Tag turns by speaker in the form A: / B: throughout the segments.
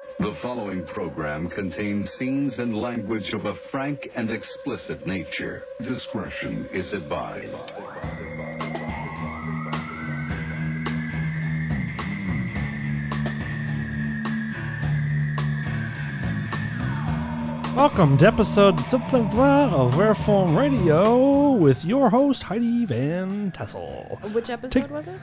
A: The following program contains scenes and language of a frank and explicit nature. Discretion is advised.
B: Welcome to episode of Reform Radio with your host Heidi Van Tassel.
C: Which episode was it?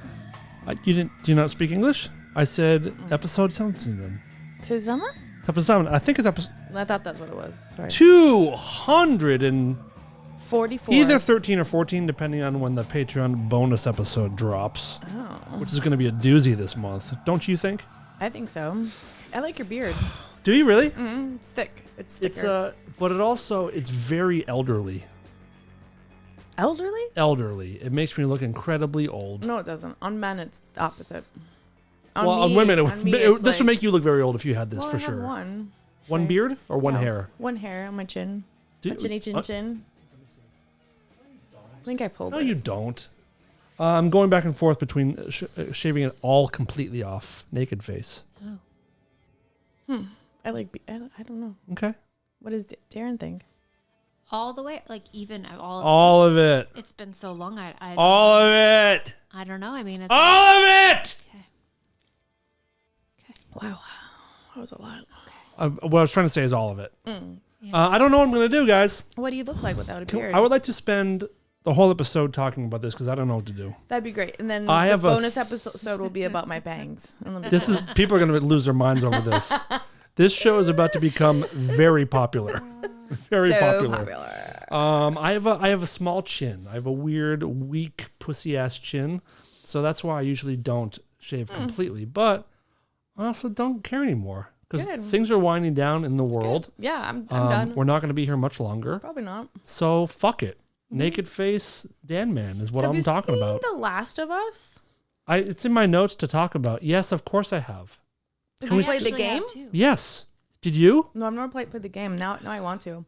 B: Do you not speak English? I said episode something.
C: Tuzama?
B: Episode 7. I think it's episode
C: I thought that's what it was. Sorry.
B: 244. Either 13 or 14, depending on when the Patron bonus episode drops.
C: Oh.
B: Which is going to be a doozy this month. Don't you think?
C: I think so. I like your beard.
B: Do you really?
C: Mm-hmm. It's thick. It's thicker.
B: But it's very elderly.
C: Elderly?
B: Elderly. It makes me look incredibly old.
C: No, it doesn't. On men, it's the opposite.
B: On women, this would make you look very old if you had this,
C: well,
B: for
C: I have
B: sure.
C: One.
B: One beard or one hair?
C: One hair on my chin. My chin. I think I pulled it.
B: No, you don't. I'm going back and forth between shaving it all completely off, naked face.
C: Oh. I don't know.
B: Okay.
C: What does Darren think?
D: All the way, like even all of
B: all of it.
D: It's been so long. I
B: all of it.
D: I don't know. I mean, it's
B: all of it.
D: Okay.
C: Wow, that was a lot.
B: What I was trying to say is all of it.
C: Yeah.
B: I don't know what I'm going to do, guys.
C: What do you look like without a beard?
B: I would like to spend the whole episode talking about this because I don't know what to do.
C: That'd be great. And then the bonus episode will be about my bangs.
B: People are going to lose their minds over this. This show is about to become very popular. Very popular. I have a small chin. I have a weird, weak, pussy-ass chin. So that's why I usually don't shave completely. But I also don't care anymore. Because things are winding down in the world.
C: Good. Yeah, I'm done.
B: We're not going to be here much longer.
C: Probably not.
B: So fuck it. Naked face Dan Man is what I'm talking about.
C: Have you seen The Last of Us?
B: It's in my notes to talk about. Yes, of course I have.
C: Have you played the game?
B: Yes. Did you?
C: No, I've never played the game. Now I want to.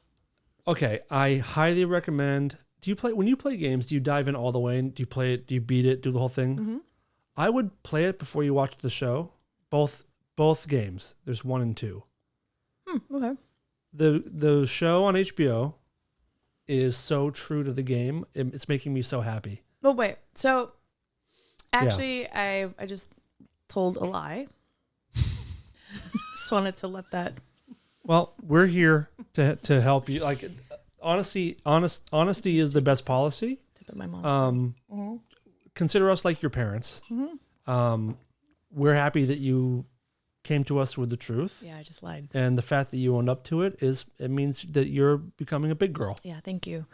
B: Okay, I highly recommend. When you play games, do you dive in all the way? Do you play it? Do you beat it? Do the whole thing?
C: Mm-hmm.
B: I would play it before you watch the show. Both games. There's 1 and 2.
C: Okay.
B: The show on HBO is so true to the game. It's making me so happy.
C: But wait, so actually, I just told a lie. Just wanted to let that.
B: Well, we're here to help you. Like, honesty is the best policy.
C: Tip of my mom.
B: Consider us like your parents.
C: Mm-hmm.
B: We're happy that you came to us with the truth.
C: Yeah, I just lied.
B: And the fact that you owned up to it means that you're becoming a big girl.
C: Yeah, thank you.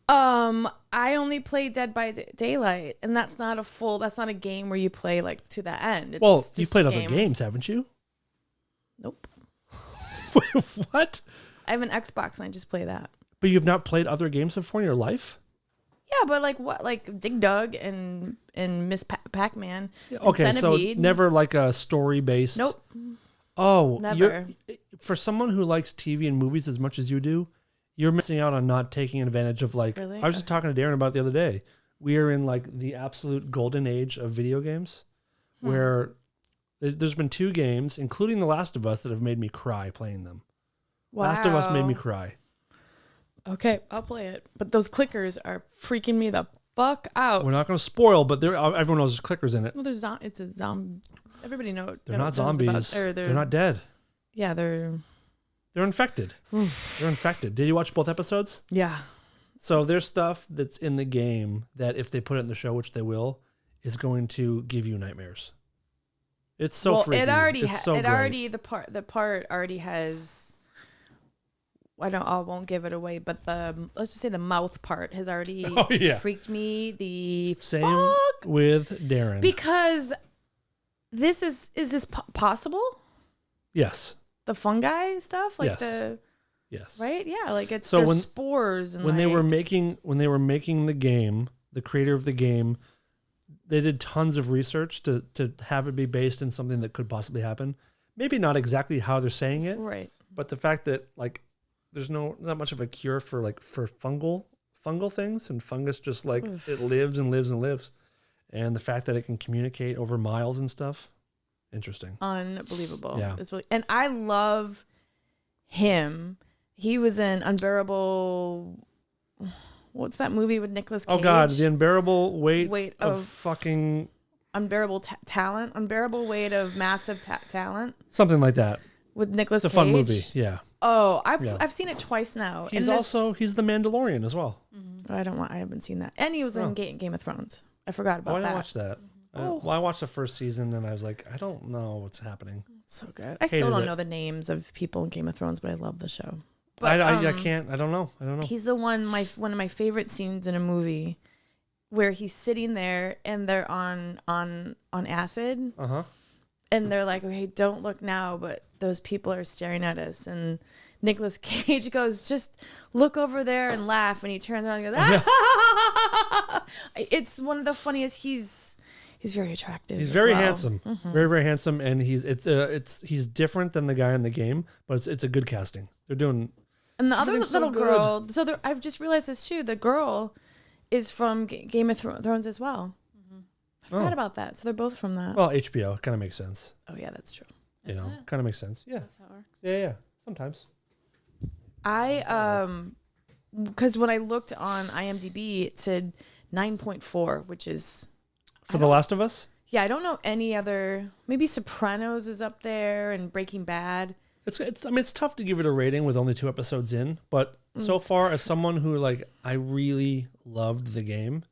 C: I only play Dead by Daylight, and that's not a game where you play like to the end. It's
B: you've played other games, haven't you?
C: Nope.
B: What?
C: I have an Xbox and I just play that.
B: But you've not played other games before in your life?
C: Yeah, but like what? Like Dig Dug and Miss Pac-Man.
B: Yeah, okay,
C: Centipede.
B: So never like a story-based.
C: Nope.
B: Oh,
C: never.
B: For someone who likes TV and movies as much as you do, you're missing out on not taking advantage of like.
C: Really?
B: I was just talking to Darren about it the other day. We are in like the absolute golden age of video games, where there's been 2 games, including The Last of Us, that have made me cry playing them.
C: Wow.
B: Last of Us made me cry.
C: Okay, I'll play it. But those clickers are freaking me the fuck out.
B: We're not going to spoil, but everyone knows there's clickers in it.
C: Well, it's a zombie. Everybody knows.
B: They're not zombies. They're not dead.
C: Yeah, they're
B: infected. They're infected. Did you watch both episodes?
C: Yeah.
B: So there's stuff that's in the game that if they put it in the show, which they will, is going to give you nightmares. It's so freaky.
C: It already the part already has. I won't give it away, but let's just say the mouth part has already freaked me the
B: same
C: fuck
B: with Darren.
C: Because is this possible?
B: Yes.
C: The fungi stuff, like
B: yes,
C: right? Yeah, like it's
B: so
C: spores and
B: when they were making the game, the creator of the game, they did tons of research to have it be based in something that could possibly happen. Maybe not exactly how they're saying it,
C: right?
B: But the fact that like there's not much of a cure for fungal things, and fungus just like it lives and lives and lives, and the fact that it can communicate over miles and stuff. Interesting.
C: Unbelievable.
B: Yeah.
C: It's really, and I love him. He was in Unbearable. What's that movie with Nicolas Cage?
B: Oh God, The Unbearable Weight of fucking
C: Unbearable Talent. Unbearable Weight of Massive Talent.
B: Something like that.
C: With Nicolas Cage.
B: It's a fun movie. Yeah.
C: Oh, I've seen it twice now.
B: He's the Mandalorian as well.
C: I haven't seen that. And he was in Game of Thrones. I forgot about that.
B: I didn't watch that. Well, I watched the first season and I was like, I don't know what's happening.
C: It's so good. I still don't know the names of people in Game of Thrones, but I love the show. But,
B: I can't. I don't know.
C: He's the one of my favorite scenes in a movie where he's sitting there and they're on acid.
B: Uh-huh.
C: And they're like, okay, don't look now, but those people are staring at us. And Nicolas Cage goes, just look over there and laugh. And he turns around and goes, ah! It's one of the funniest. He's very attractive.
B: He's very handsome, very, very handsome. And he's different than the guy in the game, but it's a good casting. They're doing.
C: And the other little girl, I've just realized this too. The girl is from Game of Thrones as well. I forgot about that. So they're both from that.
B: Well, HBO kind of makes sense.
C: Oh yeah, that's true.
B: Kind of makes sense. Yeah.
D: That's how it works.
B: Yeah. Sometimes.
C: Because when I looked on IMDb, it said 9.4, which is
B: for The Last of Us.
C: Yeah, I don't know any other. Maybe Sopranos is up there and Breaking Bad.
B: It's tough to give it a rating with only 2 episodes in, but so far, as someone who I really loved the game,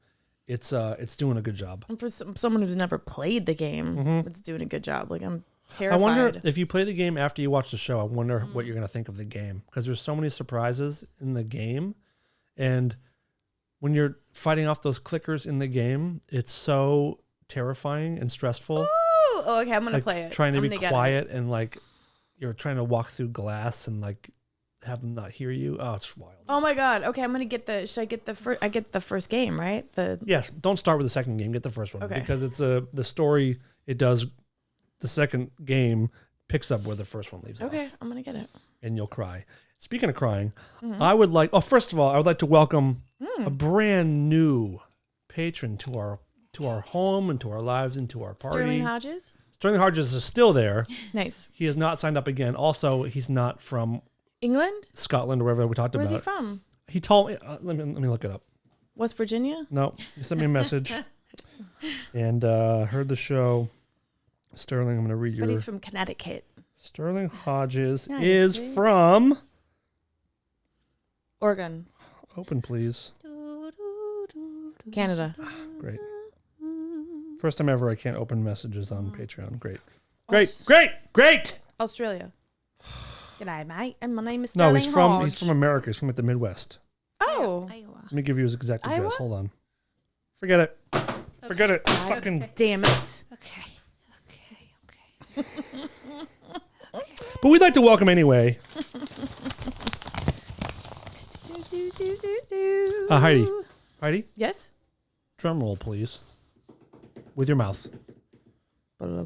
B: it's doing a good job.
C: And for someone who's never played the game, it's doing a good job. I'm terrified.
B: I wonder if you play the game after you watch the show. I wonder what you're going to think of the game, because there's so many surprises in the game, and when you're fighting off those clickers in the game, it's so terrifying and stressful.
C: Ooh, okay, I'm gonna play it.
B: Trying to be quiet and you're trying to walk through glass and have them not hear you. Oh, it's wild.
C: Oh my god. Okay, I'm gonna get should I get the first? I get the first game, right?
B: Yes. Don't start with the second game. Get the first one, because it's the story. It does. The second game picks up where the first one leaves off.
C: Okay, I'm gonna get it.
B: And you'll cry. Speaking of crying, I would like. Oh, first of all, I would like to welcome a brand new patron to our home and to our lives and to our party.
C: Sterling Hodges.
B: Sterling Hodges is still there.
C: Nice.
B: He has not signed up again. Also, he's not from
C: England,
B: Scotland, or wherever we talked about.
C: Where's he from?
B: He told me. Let me look it up.
C: West Virginia.
B: No, he sent me a message, and heard the show. Sterling, I'm going to read your.
C: But he's from Connecticut.
B: Sterling Hodges is from
C: Oregon.
B: Open, please.
C: Canada.
B: Great. First time ever I can't open messages on Patreon. Great.
C: Australia. G'day, mate. And my name is Sterling
B: Hodge. No, he's from America. He's from the Midwest.
C: Oh.
D: Iowa.
B: Let me give you his exact address.
C: Iowa?
B: Hold on. Forget it.
D: Okay.
B: Forget it. Fucking.
C: Damn it.
D: Okay.
B: But we'd like to welcome anyway. Heidi. Heidi?
C: Yes?
B: Drum roll, please. With your mouth. Okay.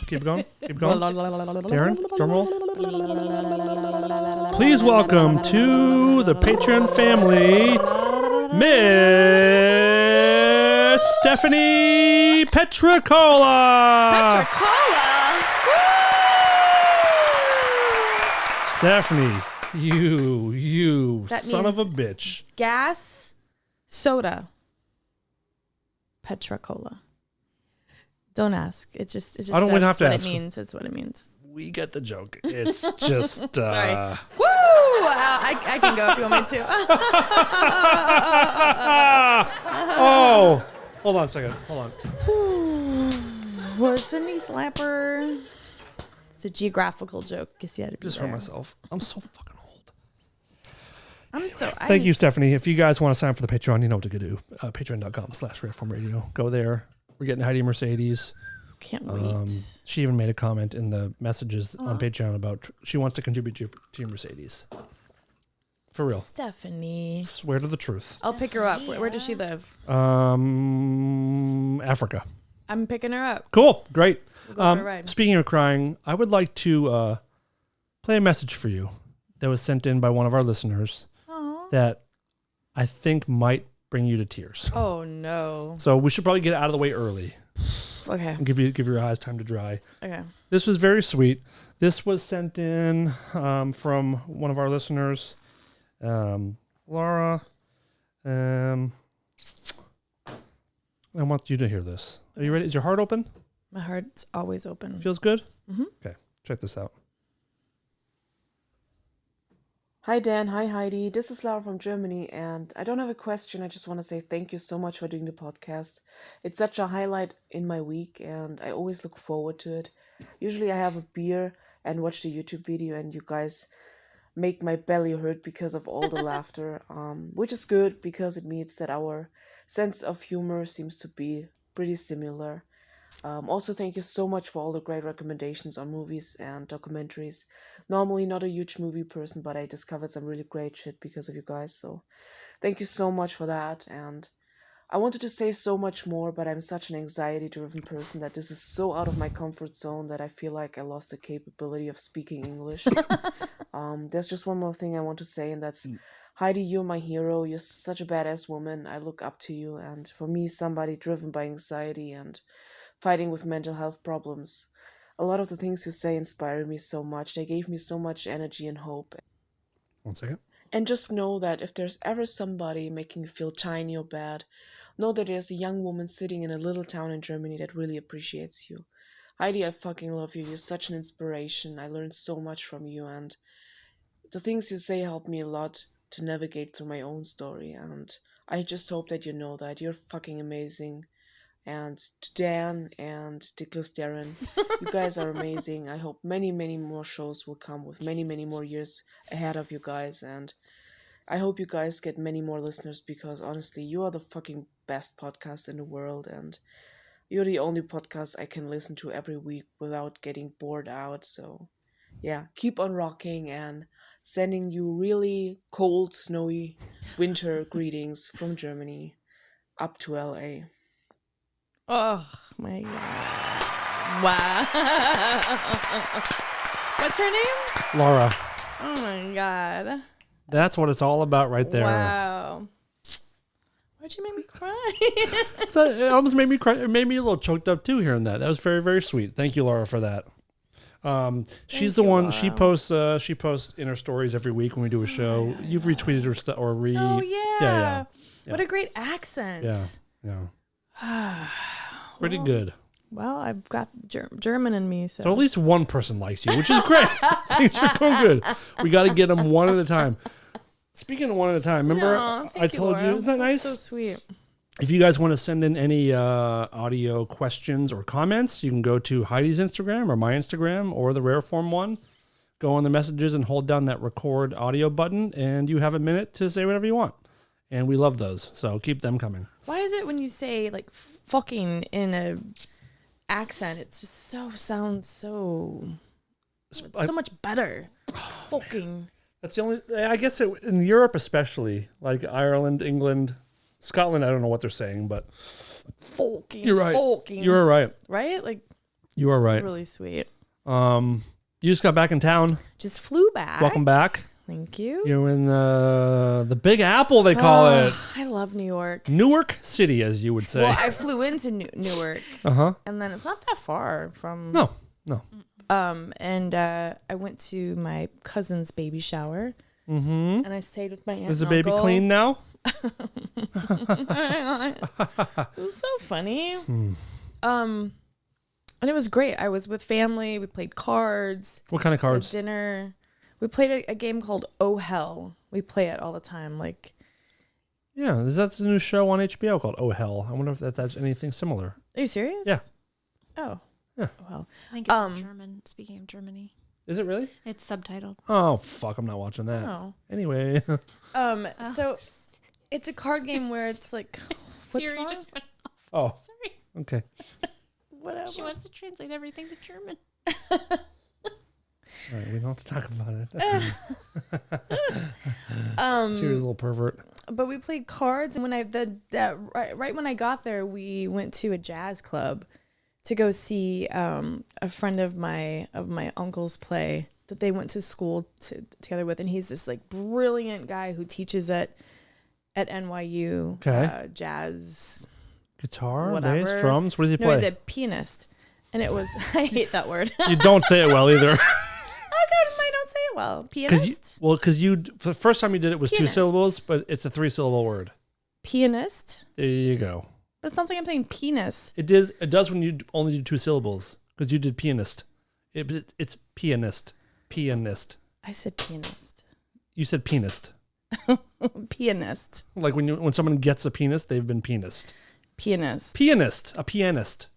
B: Keep going. Darren, drum roll. Please welcome to the Patreon family, Miss Stephanie Petricola. Stephanie, you
C: That
B: son of a
C: means
B: bitch.
C: Gas soda. Petricola. Don't ask. It's just.
B: I don't have to ask.
C: It's what it means.
B: We get the joke. It's just.
C: Sorry. Woo! I can go if you want me to.
B: Oh, hold on a second. Hold on.
C: Was a knee slapper. It's a geographical joke. Guess you had to be
B: Just
C: there.
B: hurt myself. I'm so fucking old.
C: Thank
B: you, Stephanie. If you guys want to sign up for the Patreon, you know what to do. Patreon.com/Redformradio. Go there. We're getting Heidi Mercedes.
C: Can't wait.
B: She even made a comment in the messages on Patreon about she wants to contribute to your Mercedes. For real.
C: Stephanie.
B: Swear to the truth.
C: I'll pick her up. Where does she live?
B: Africa.
C: I'm picking her up.
B: Cool. Great.
C: We'll go for a ride.
B: Speaking of crying, I would like to play a message for you that was sent in by one of our listeners that I think might bring you to tears.
C: Oh, no.
B: So we should probably get it out of the way early.
C: Okay.
B: And give your eyes time to dry.
C: Okay.
B: This was very sweet. This was sent in from one of our listeners, Laura. I want you to hear this. Are you ready? Is your heart open?
C: My heart's always open.
B: Feels good?
C: Mm-hmm.
B: Okay, check this out.
E: Hi Dan, hi Heidi. This is Laura from Germany, and I don't have a question. I just want to say thank you so much for doing the podcast. It's such a highlight in my week, and I always look forward to it. Usually I have a beer and watch the YouTube video, and you guys make my belly hurt because of all the laughter, which is good because it means that our sense of humor seems to be pretty similar. Also, thank you so much for all the great recommendations on movies and documentaries. Normally not a huge movie person, but I discovered some really great shit because of you guys. So thank you so much for that. And I wanted to say so much more, but I'm such an anxiety-driven person that this is so out of my comfort zone that I feel like I lost the capability of speaking English. There's just one more thing I want to say, and that's Heidi, you're my hero. You're such a badass woman. I look up to you. And for me, somebody driven by anxiety and fighting with mental health problems, a lot of the things you say inspire me so much. They gave me so much energy and hope.
B: 1 second.
E: And just know that if there's ever somebody making you feel tiny or bad, know that there's a young woman sitting in a little town in Germany that really appreciates you. Heidi, I fucking love you. You're such an inspiration. I learned so much from you, and the things you say help me a lot to navigate through my own story. And I just hope that you know that you're fucking amazing. And to Dan and Dickless Darren, you guys are amazing. I hope many, many more shows will come with many, many more years ahead of you guys. And I hope you guys get many more listeners because honestly, you are the fucking best podcast in the world. And you're the only podcast I can listen to every week without getting bored out. So yeah, keep on rocking, and sending you really cold, snowy winter greetings from Germany up to LA.
C: Oh my god. Wow. What's her name?
B: Laura,
C: Oh my god.
B: that's what it's all about right there.
C: Wow. Why'd you make me cry?
B: So it almost made me cry. It made me a little choked up too hearing that. That was very, very sweet. Thank you, Laura, for that. She's the
C: you,
B: one.
C: Laura.
B: She posts in her stories every week when we do a show. You've retweeted her stuff or
C: Oh
B: yeah.
C: What a great accent.
B: Yeah. Pretty good.
C: Well, I've got German in me, so.
B: So at least one person likes you, which is great. Things are going good. We got to get them one at a time. Speaking of one at a time, remember I told you, isn't that nice?
C: So sweet.
B: If you guys want to send in any audio questions or comments, you can go to Heidi's Instagram or my Instagram or the Rare Form one. Go on the messages and hold down that record audio button, and you have a minute to say whatever you want. And we love those, so keep them coming.
C: Why is it when you say like fucking in a accent, it just sounds so much better? Fucking.
B: That's the only. I guess in Europe, especially like Ireland, England, Scotland. I don't know what they're saying, but
C: Fucking.
B: you're right.
C: Fucking.
B: You are right.
C: Right? Like
B: You are
C: it's
B: right.
C: really sweet.
B: You just got back in town.
C: Just flew back.
B: Welcome back.
C: Thank you.
B: You're in the Big Apple, they call it.
C: I love New York.
B: Newark City, as you would say.
C: Well, I flew into Newark, and then it's not that far from.
B: No.
C: And I went to my cousin's baby shower, and I stayed with my aunt.
B: Is the
C: and
B: baby
C: uncle.
B: clean now?
C: It was so funny. And it was great. I was with family. We played cards.
B: What kind of
C: We had
B: cards?
C: dinner. We played a game called Oh Hell. We play it all the time. Like,
B: Yeah, that's a new show on HBO called Oh Hell. I wonder if that's anything similar.
C: are you serious?
B: Yeah.
C: Oh.
B: Yeah.
C: Oh, well.
D: I think it's in German. Speaking of Germany,
B: Is it really?
D: it's subtitled.
B: Oh, fuck, I'm not watching that.
C: Oh.
B: Anyway.
C: So it's a card game where it's like, what's
D: Siri
C: wrong?
D: just went off.
B: Oh,
D: Sorry.
B: okay.
C: Whatever.
D: She wants to translate everything to German.
B: All right, we don't have to talk about it. Serious little pervert.
C: But we played cards, and when right when I got there, we went to a jazz club to go see a friend of my uncle's play that they went to school together with, and he's this like brilliant guy who teaches at NYU
B: Okay.
C: jazz
B: Guitar,
C: whatever.
B: bass, drums. What does he
C: No,
B: play?
C: he's a pianist. And it was, I hate that word.
B: You don't say it well either.
C: How come I don't say it well? Pianist?
B: Because you, for the first time you did it was
C: Pianist.
B: 2 syllables, but it's a 3-syllable word.
C: Pianist?
B: There you go.
C: But it sounds like I'm saying penis.
B: It does when you only do 2 syllables, because you did pianist. It's pianist. Pianist.
C: I said pianist.
B: You said pianist.
C: Pianist.
B: Like when someone gets a penis, they've been pianist.
C: Pianist.
B: Pianist. A pianist.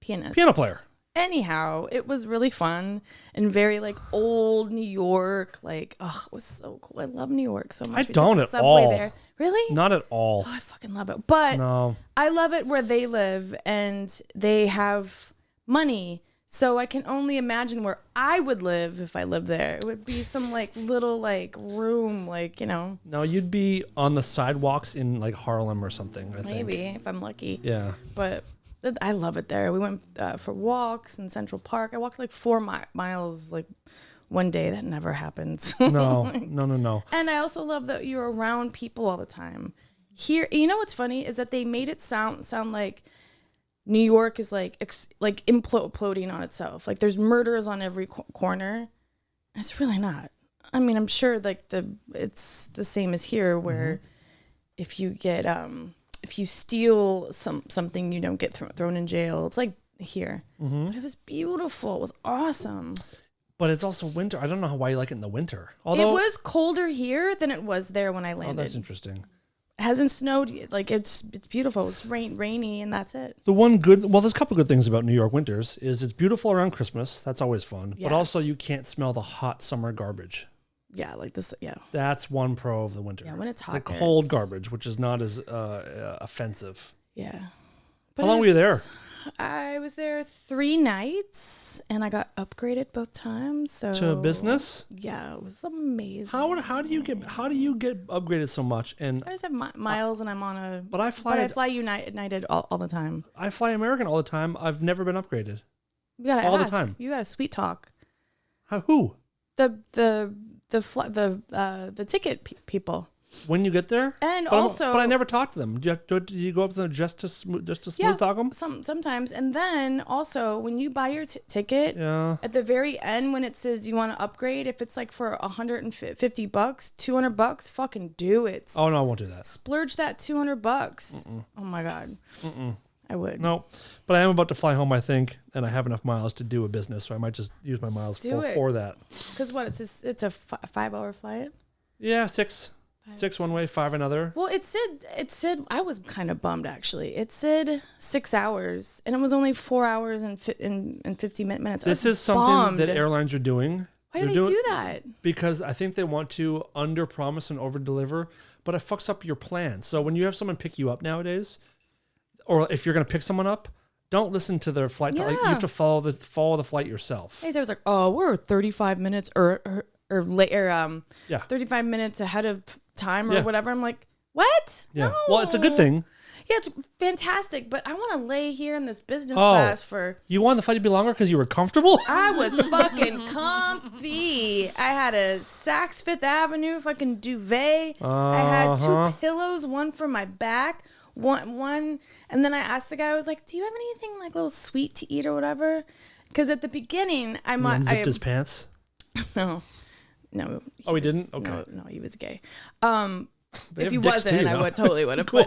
C: Pianist.
B: Piano player.
C: Anyhow, it was really fun and very like old New York. Like, oh, it was so cool. I love New York so much.
B: I
C: We took
B: don't
C: the
B: at
C: subway
B: all.
C: There. Really?
B: Not at all.
C: Oh, I fucking love it. But
B: No.
C: I love it where they live and they have money. So I can only imagine where I would live if I lived there. It would be some like little like room, like, you know.
B: No, you'd be on the sidewalks in like Harlem or something, I think.
C: Maybe if I'm lucky.
B: Yeah.
C: But I love it there. We went for walks in Central Park. I walked like 4 miles like one day. That never happens.
B: No.
C: And I also love that you're around people all the time. Here, you know what's funny is that they made it sound like New York is like imploding on itself. Like there's murders on every corner. It's really not. I mean, I'm sure like it's the same as here, where if you get if you steal something, you don't get thrown in jail. It's like here, but it was beautiful. It was awesome.
B: But it's also winter. I don't know why you like it in the winter. Although
C: It was colder here than it was there when I
B: oh,
C: landed.
B: that's interesting.
C: It hasn't snowed yet. Like it's beautiful. It's rainy, and that's it.
B: There's a couple good things about New York winters. Is it's beautiful around Christmas. That's always fun.
C: Yeah.
B: But also you can't smell the hot summer garbage.
C: Yeah, like this. Yeah,
B: That's one pro of the winter.
C: Yeah, when it's hot
B: like
C: there,
B: cold
C: it's-
B: garbage, which is not as offensive.
C: yeah.
B: How long were you there?
C: I was there 3 nights, and I got upgraded both times. So
B: To business?
C: Yeah, it was amazing.
B: How do you get upgraded so much? And
C: I just have miles, and I'm on a.
B: but I fly
C: United all the time.
B: I fly American all the time. I've never been upgraded.
C: You gotta
B: all the
C: ask.
B: time.
C: You got to sweet talk.
B: Who?
C: The ticket people.
B: When you get there?
C: And
B: but
C: also,
B: but I never talked to them. Did you go up to them just to smooth talk them?
C: Sometimes, and then also when you buy your ticket,
B: Yeah.
C: at the very end when it says you want to upgrade, if it's like for $150, $200, fucking do it.
B: Oh no, I won't do that.
C: Splurge that $200. Oh my god, I would.
B: No, but I am about to fly home, I think, and I have enough miles to do a business, so I might just use my miles for that.
C: Because what? It's a 5-hour flight.
B: Yeah, 6 one way, 5 another.
C: Well, it said I was kind of bummed actually. It said 6 hours, and it was only 4 hours and 50 minutes.
B: This is something that airlines are doing.
C: Why do they do that?
B: Because I think they want to under promise and over deliver, but it fucks up your plan. So when you have someone pick you up nowadays, or if you're going to pick someone up, don't listen to their flight. Like, you have to follow the flight yourself.
C: Hey, so I was like, oh, we're 35 minutes or later,
B: Yeah.
C: 35 minutes ahead of time or
B: Yeah.
C: whatever. I'm like, what?
B: Yeah.
C: No.
B: Well, it's a good thing.
C: Yeah, it's fantastic, but I want to lay here in this business
B: Oh.
C: class for.
B: You wanted the flight to be longer because you were comfortable?
C: I was fucking comfy. I had a Saks Fifth Avenue fucking duvet. I had 2 pillows, one for my back, one, and then I asked the guy, I was like, "Do you have anything like a little sweet to eat or whatever?" Because at the beginning, I
B: Unzipped his pants?
C: No.
B: He didn't? Okay.
C: No, he was gay.
B: They
C: If he
B: have dicks
C: wasn't,
B: too,
C: I
B: though.
C: would totally would have.
B: Cool.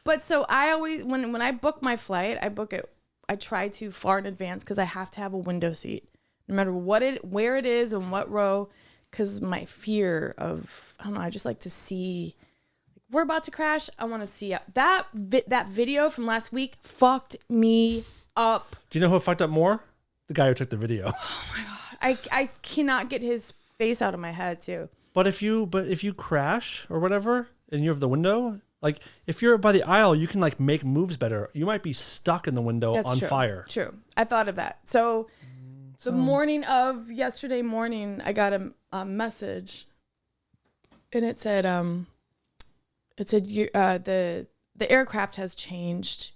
C: But so I always when I book my flight, I book it. I try to far in advance because I have to have a window seat, no matter where it is and what row. Because my fear of I don't know. I just like to see. We're about to crash. I want to see that video from last week fucked me up.
B: Do you know who fucked up more? The guy who took the video.
C: I cannot get his face out of my head too.
B: But if you crash or whatever and you have the window, like if you're by the aisle, you can like make moves better. You might be stuck in the window on
C: true.
B: fire.
C: True. I thought of that. So the morning of yesterday morning, I got a message, and it said the aircraft has changed,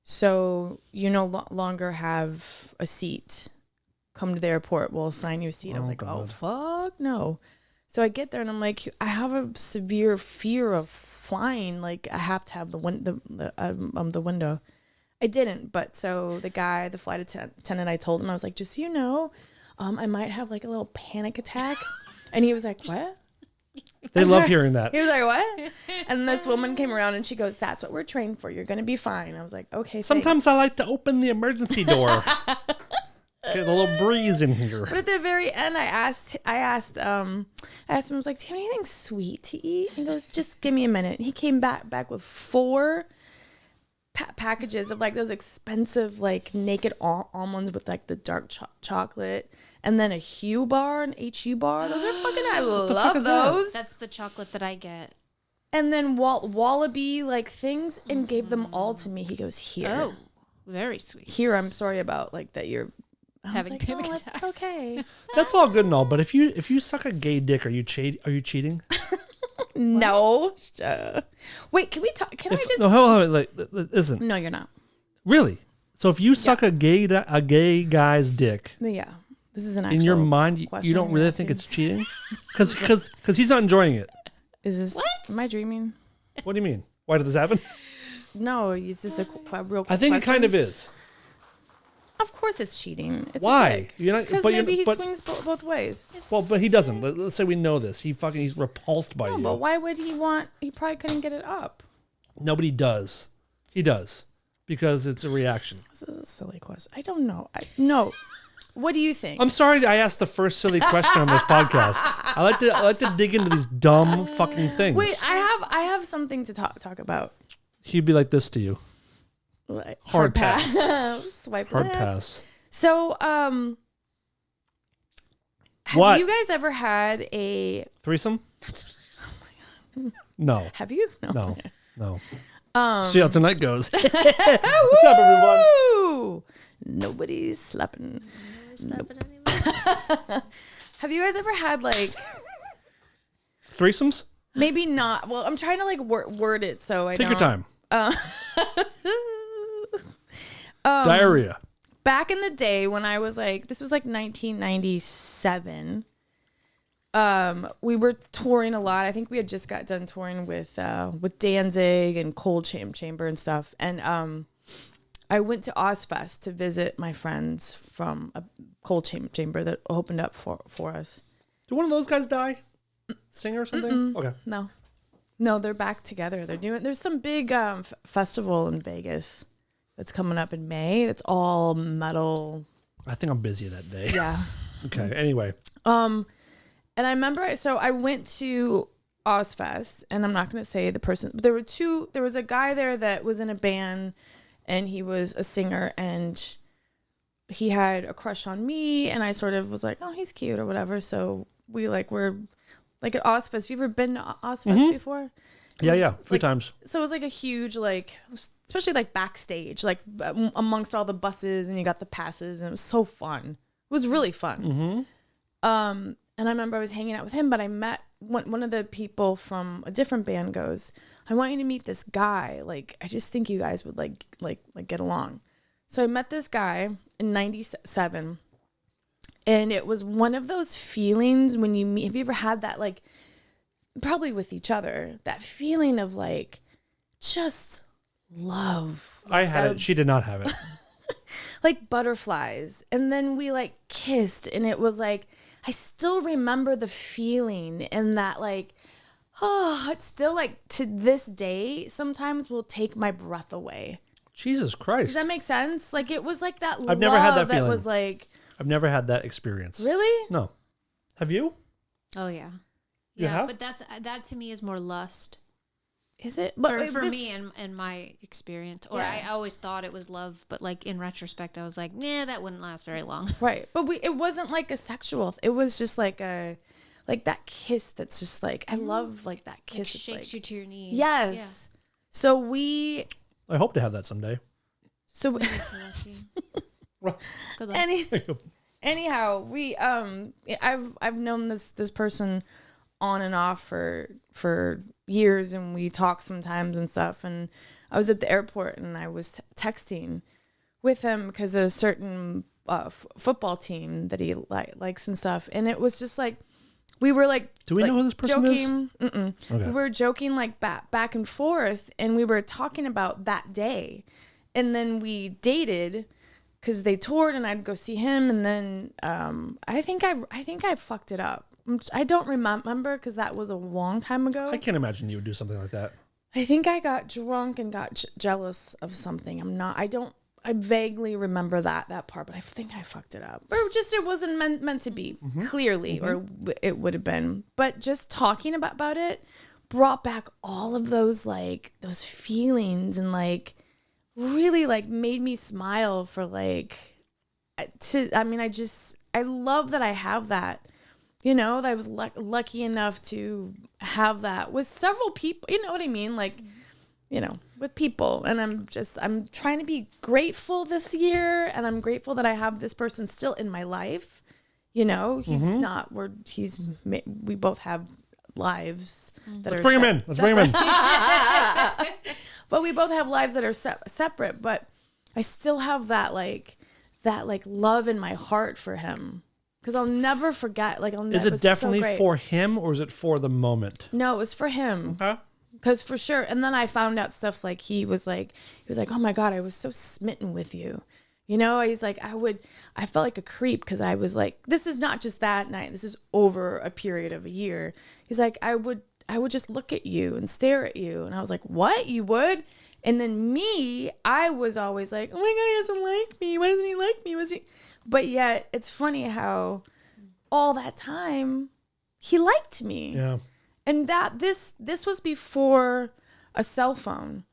C: so you no longer have a seat. Come to the airport, we'll assign you a seat. I was like, oh
B: God.
C: fuck no. So I get there and I'm like, I have a severe fear of flying. Like I have to have the window. I didn't, but so the flight attendant, I told him, I was like, just so you know, I might have like a little panic attack. And he was like, what?
B: They love hearing that.
C: He was like, what? And this woman came around and she goes, that's what we're trained for. You're going to be fine. I was like, okay,
B: Sometimes
C: thanks.
B: I like to open the emergency door. Get a little breeze in here.
C: But at the very end, I asked him, I was like, do you have anything sweet to eat? He goes, just give me a minute. He came back with 4 packages of like those expensive like naked almonds with like the dark chocolate, and then a HU bar, an HU bar. Those are fucking, I love those.
D: That's the chocolate that I get.
C: And then wallaby like things, and gave them all to me. He goes, here.
D: Oh, very sweet.
C: Here, I'm sorry about like that you're
D: Having panic
C: it's
D: attacks.
C: okay.
B: That's all good and all, but if you suck a gay dick, are you cheating?
C: No. Wait, can we talk? Can I just?
B: No, hold on, like, listen.
C: No, you're not.
B: Really? So if you suck a gay guy's dick,
C: Yeah, this is an actual
B: in your mind, you
C: question
B: don't
C: you're
B: really
C: asking.
B: think it's cheating? Because he's not enjoying it.
C: Is this?
D: What?
C: Am I dreaming?
B: What do you mean? Why did this happen?
C: No, is this a real?
B: I think it kind of is.
C: Of course, it's cheating. It's
B: Why?
C: Because maybe he swings both ways.
B: Well, but he doesn't. Let's say we know this. He's repulsed by
C: No,
B: you.
C: but why would he want? He probably couldn't get it up.
B: Nobody does. He does. Because it's a reaction.
C: This is a silly question. I don't know. No. What do you think?
B: I'm sorry I asked the first silly question on this podcast. I like to dig into these dumb fucking things.
C: Wait, I have something to talk about.
B: He'd be like this to you.
C: Like,
B: Hard pass.
C: Swipe
B: Hard
C: left.
B: pass.
C: So, have
B: What?
C: you guys ever had a
B: Threesome? No.
C: Have you?
B: No. See how tonight goes. What's up, everyone?
C: Woo! Nobody's slapping. Have you guys ever had like
B: Threesomes?
C: maybe not? Well, I'm trying to like word it so I
B: Take your
C: don't.
B: time. Diarrhea.
C: Back in the day when I was like, this was like 1997. We were touring a lot. I think we had just got done touring with Danzig and Cold Chamber and stuff. And I went to Ozfest to visit my friends from a Cold Chamber that opened up for us.
B: Did one of those guys die? Singer or something? Okay.
C: No, they're back together. There's some big festival in Vegas that's coming up in May. It's all metal.
B: I think I'm busy that day.
C: Yeah.
B: Okay. Anyway.
C: And I remember, I went to Ozfest, and I'm not going to say the person, but there was a guy there that was in a band, and he was a singer, and he had a crush on me, and I sort of was like, oh, he's cute or whatever. So we were like at Ozfest. Have you ever been to Ozfest before?
B: Yeah. A few
C: like,
B: times.
C: So it was like a huge, especially like backstage, like amongst all the buses, and you got the passes, and it was so fun. It was really fun. And I remember I was hanging out with him, but I met one of the people from a different band goes, I want you to meet this guy. Like, I just think you guys would like get along. So I met this guy in 97, and it was one of those feelings when you meet, have you ever had that, like, probably with each other, that feeling of like, just love.
B: I had it. She did not have it.
C: Like butterflies. And then we like kissed, and it was like, I still remember the feeling, and that like, oh, it's still like to this day, sometimes will take my breath away.
B: Jesus Christ.
C: Does that make sense? Like it was like that
B: I've never had that
C: that
B: feeling.
C: was like,
B: I've never had that experience.
C: really?
B: No. Have you?
D: Oh yeah.
B: You
D: Yeah,
B: have?
D: but that to me is more lust
C: Is it? But
D: for
C: this-
D: me and my experience. Or
C: Yeah.
D: I always thought it was love, but like in retrospect, I was like, nah, that wouldn't last very long.
C: Right. But it wasn't like a sexual, it was just like that kiss that's just like, I love like that
D: It
C: kiss. It's
D: shakes
C: like,
D: you to your knees.
C: yes. So
B: I hope to have that someday.
C: so
D: Yeah. Good luck.
C: anyhow, we I've known this person on and off for years, and we talk sometimes and stuff. And I was at the airport, and I was texting with him because of a certain football team that he likes and stuff. And it was just like we were like,
B: Do we know who this person
C: joking, is?
B: Okay.
C: We were joking like back and forth, and we were talking about that day, and then we dated because they toured, and I'd go see him, and then I think I fucked it up. I don't remember because that was a long time ago.
B: I can't imagine you would do something like that.
C: I think I got drunk and got jealous of something. I vaguely remember that part, but I think I fucked it up. Or just it wasn't meant to be, clearly, or it would have been. But just talking about it brought back all of those feelings, and like really like made me smile for like I love that I have that. You know, that I was lucky enough to have that with several people. You know what I mean? Like, you know, with people. And I'm trying to be grateful this year. And I'm grateful that I have this person still in my life. You know, he's not, we both have lives that
B: Let's
C: are
B: bring him in. Let's bring him in.
C: But we both have lives that are separate. But I still have that love in my heart for him. Because I'll never forget. Like,
B: Is it definitely for him, or is it for the moment?
C: No, it was for him.
B: Okay.
C: Because for sure. And then I found out stuff like he was like, oh my God, I was so smitten with you. You know, he's like, I felt like a creep because I was like, this is not just that night. This is over a period of a year. He's like, I would just look at you and stare at you. And I was like, what? You would? And then I was always like, oh my God, he doesn't like me. Why doesn't he like me? Was he? But yet, it's funny how all that time he liked me.
B: Yeah.
C: And that this was before a cell phone.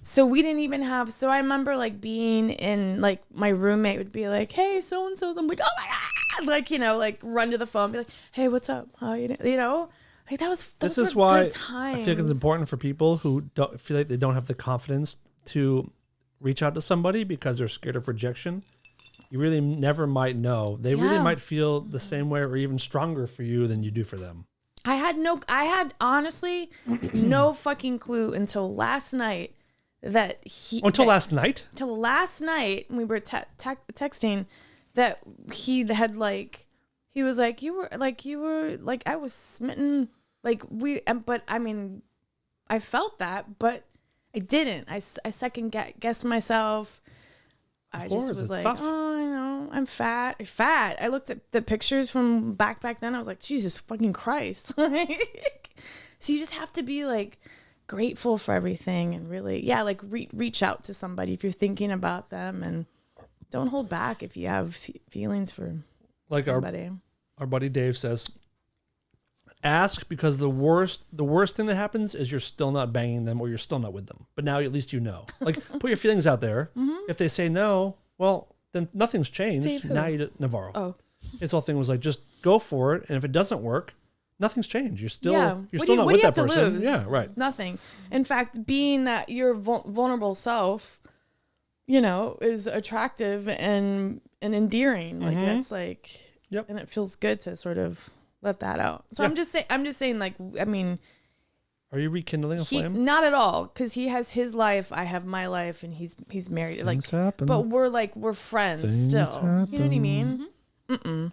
C: So we didn't even have, so I remember like being in, like my roommate would be like, hey, so-and-so's. I'm like, oh my God. Like, you know, like run to the phone, be like, hey, what's up? How you doing? You know, like this is
B: why
C: good times.
B: I feel like it's important for people who don't feel like they don't have the confidence to reach out to somebody because they're scared of rejection. You really never might know. They really might feel the same way or even stronger for you than you do for them.
C: I had honestly no fucking clue until last night that
B: last night?
C: Till last night, we were texting that he had like, he was like, you were like, I was smitten. Like but I mean, I felt that, but I didn't. I second guessed myself. I just was like, tough. Oh, I know, I'm fat. I looked at the pictures from back then. I was like, Jesus fucking Christ. So you just have to be like grateful for everything and really, like reach out to somebody if you're thinking about them, and don't hold back if you have feelings for
B: like
C: somebody.
B: Our buddy Dave says, ask, because the worst thing that happens is you're still not banging them or you're still not with them. But now at least you know. Like, put your feelings out there. If they say no, well, then nothing's changed.
C: Dave who?
B: Now Navarro.
C: Oh.
B: His whole thing was like, just go for it. And if it doesn't work, nothing's changed. You're still not
C: what
B: with
C: do you
B: that
C: have
B: person.
C: To lose?
B: Yeah, right.
C: Nothing. In fact, being that your vulnerable self, you know, is attractive and endearing. Like that's like, and it feels good to sort of let that out. So I'm just saying, like, I mean,
B: are you rekindling a flame?
C: Not at all, because he has his life, I have my life, and he's married.
B: Things happen.
C: But we're friends still.
B: Happen.
C: You know what I mean? Mm-mm.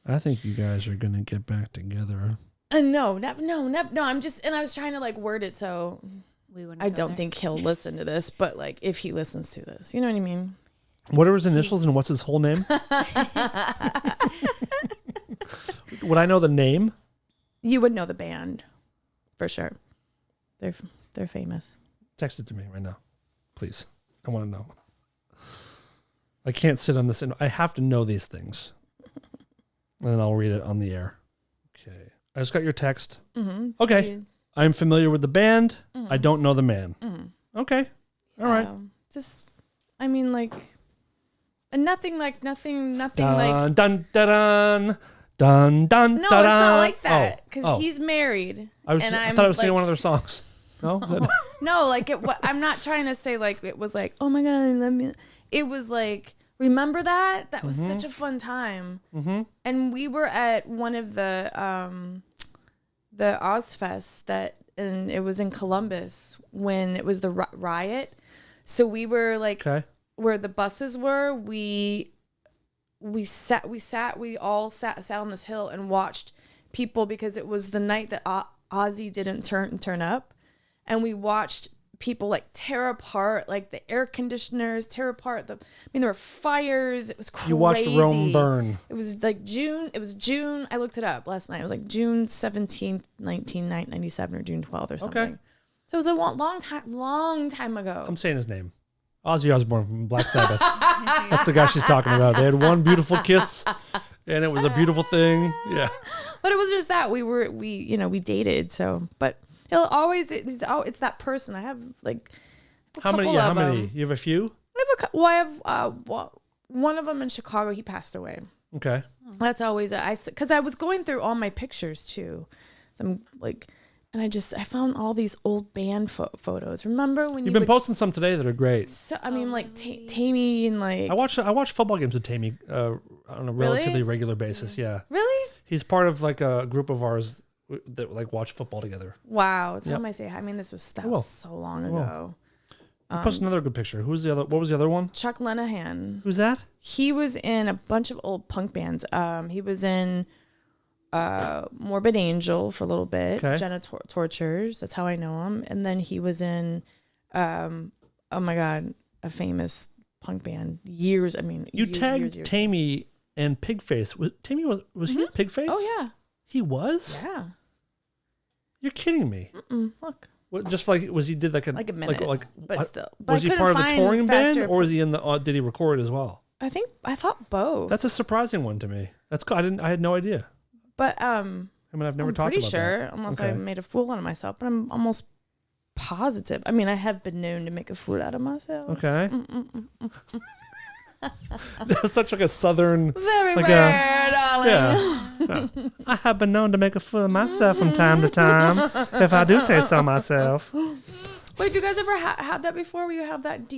B: I think you guys are gonna get back together.
C: No. I'm just, and I was trying to like word it so I don't think he'll listen to this, but like if he listens to this, you know what I mean?
B: What are his initials and what's his whole name? Would I know the name?
C: You would know the band, for sure. They're famous.
B: Text it to me right now, please. I want to know. I can't sit on this. I have to know these things. And then I'll read it on the air. Okay. I just got your text. Mm-hmm. Okay. I'm familiar with the band. Mm-hmm. I don't know the man. Mm-hmm. Okay. All right.
C: Just, I mean, like, nothing
B: dun,
C: like.
B: Dun, dun, dun, dun. Dun, dun,
C: no,
B: dun,
C: it's not like that, because
B: oh.
C: he's married.
B: I thought I was singing one of their songs. No?
C: No, like, I'm not trying to say, like, it was like, oh my God, let me. It was like, remember that? That was such a fun time. Mm-hmm. And we were at one of the Ozfests and it was in Columbus when it was the riot. So we were like, where the buses were, we all sat on this hill and watched people because it was the night that Ozzy didn't turn up, and we watched people like tear apart like the air conditioners, tear apart there were fires. It was crazy.
B: You watched Rome burn.
C: It was like June. It was June. I looked it up last night. It was like June 17th, 1997 or June 12th or something.
B: Okay.
C: So it was a long time ago.
B: I'm saying his name. Ozzy Osbourne from Black Sabbath. That's the guy she's talking about. They had one beautiful kiss, and it was a beautiful thing. Yeah.
C: But it was just that we dated. So, but he'll always it's that person. I have like
B: How many? You have a few?
C: I have one of them in Chicago. He passed away.
B: Okay.
C: That's always because I was going through all my pictures too. So I'm like. And I found all these old band photos. Remember when
B: you've been posting some today that are great?
C: So I mean, like Tammy and like
B: I watch football games with Tammy on a relatively regular basis. Yeah.
C: Really?
B: He's part of like a group of ours that like watch football together.
C: Wow. Tell him I say. I mean, that was so long ago.
B: Post another good picture. Who's the other? What was the other one?
C: Chuck Lenahan.
B: Who's that?
C: He was in a bunch of old punk bands. He was in. Morbid Angel for a little bit.
B: Okay.
C: Jenna Tortures. That's how I know him. And then he was in, oh my God, a famous punk band. Years. I mean,
B: you
C: years,
B: tagged
C: years.
B: Tammy and Pigface. Tammy was he in Pigface?
C: Oh yeah.
B: He was.
C: Yeah.
B: You're kidding me.
C: Look.
B: What, just like was he did like a
C: minute, but still. But
B: was he part of the touring band, or was he in the? Did he record as well?
C: I thought both.
B: That's a surprising one to me. That's cool. I had no idea.
C: But
B: I mean, I've never talked about that.
C: I'm pretty sure, unless I made a fool out of myself, but I'm almost positive. I mean, I have been known to make a fool out of myself.
B: Okay. That's such like a southern.
C: Very
B: like
C: rare, darling.
B: Yeah. I have been known to make a fool of myself from time to time, if I do say so myself.
C: Wait, have you guys ever had that before? Where you have that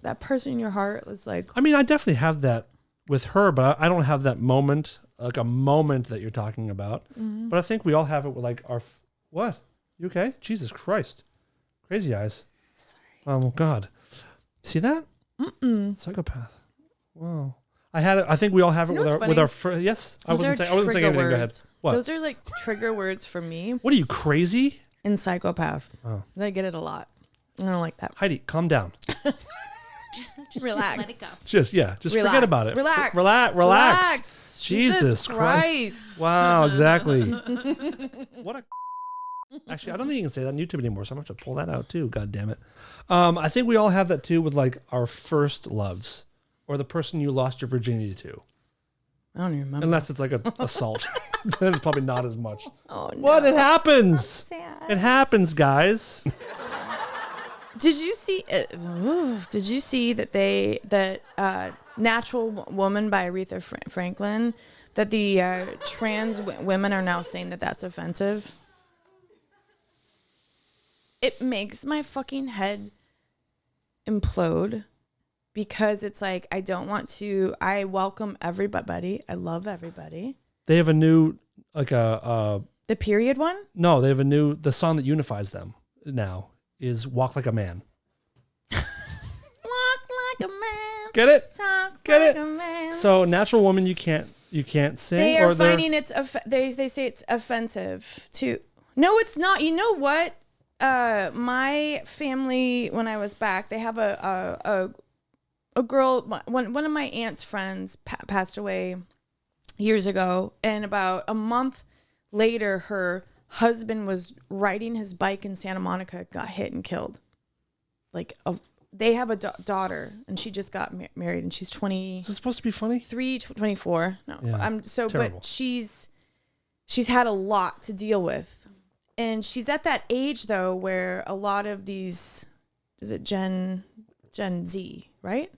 C: that person in your heart? It's like.
B: I mean, I definitely have that with her, but I don't have that moment. Like a moment that you're talking about. Mm-hmm. But I think we all have it with like our... What? You okay? Jesus Christ. Crazy eyes. Sorry. Oh, God. See that? Psychopath. Wow. I think we all have it with our... Yes? I wasn't saying anything. Go ahead. What?
C: Those are like trigger words for me.
B: What are you, crazy?
C: In psychopath.
B: Oh.
C: I get it a lot. I don't like that.
B: Heidi, calm down.
D: Just
C: relax.
D: Let it go.
B: Just relax. Forget about it.
C: Relax.
B: Jesus Christ. Wow, exactly. What a... Actually, I don't think you can say that on YouTube anymore, so I'm going to have to pull that out too. God damn it. I think we all have that too with like our first loves or the person you lost your virginity to.
C: I don't even remember.
B: Unless it's like an assault. Then it's probably not as much.
C: Oh, no.
B: What? It happens. It happens, guys.
C: Did you see? Did you see that Natural Woman by Aretha Franklin? That the trans women are now saying that that's offensive. It makes my fucking head implode because it's like I don't want to. I welcome everybody. I love everybody.
B: They have a new the
C: period one.
B: No, they have the song that unifies them now. Is Walk Like a Man.
C: Walk like a man.
B: Get it?
C: Talk
B: Get
C: like
B: it?
C: a man.
B: So Natural Woman, you can't sing.
C: They are finding they say it's offensive to. No, it's not. You know what? My family, when I was back, they have a girl. One of my aunt's friends passed away years ago, and about a month later, her husband was riding his bike in Santa Monica, got hit and killed. They have a daughter, and she just got married, and she's 20.
B: Is this supposed to be funny?
C: 24. No,
B: yeah,
C: but she's had a lot to deal with, and she's at that age though where a lot of these, is it Gen Z, right?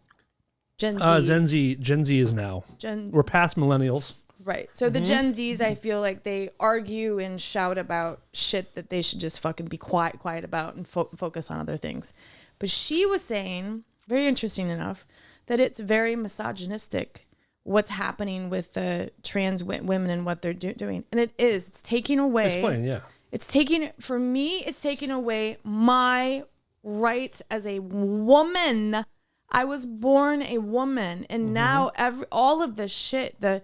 C: Gen Z
B: is now. We're past millennials.
C: Right. So the Gen Zs, I feel like they argue and shout about shit that they should just fucking be quiet about and focus on other things. But she was saying, very interesting enough, that it's very misogynistic what's happening with the trans women and what they're doing. And it is. It's taking away.
B: Explain, yeah.
C: It's taking away my rights as a woman. I was born a woman. And now all of this shit, the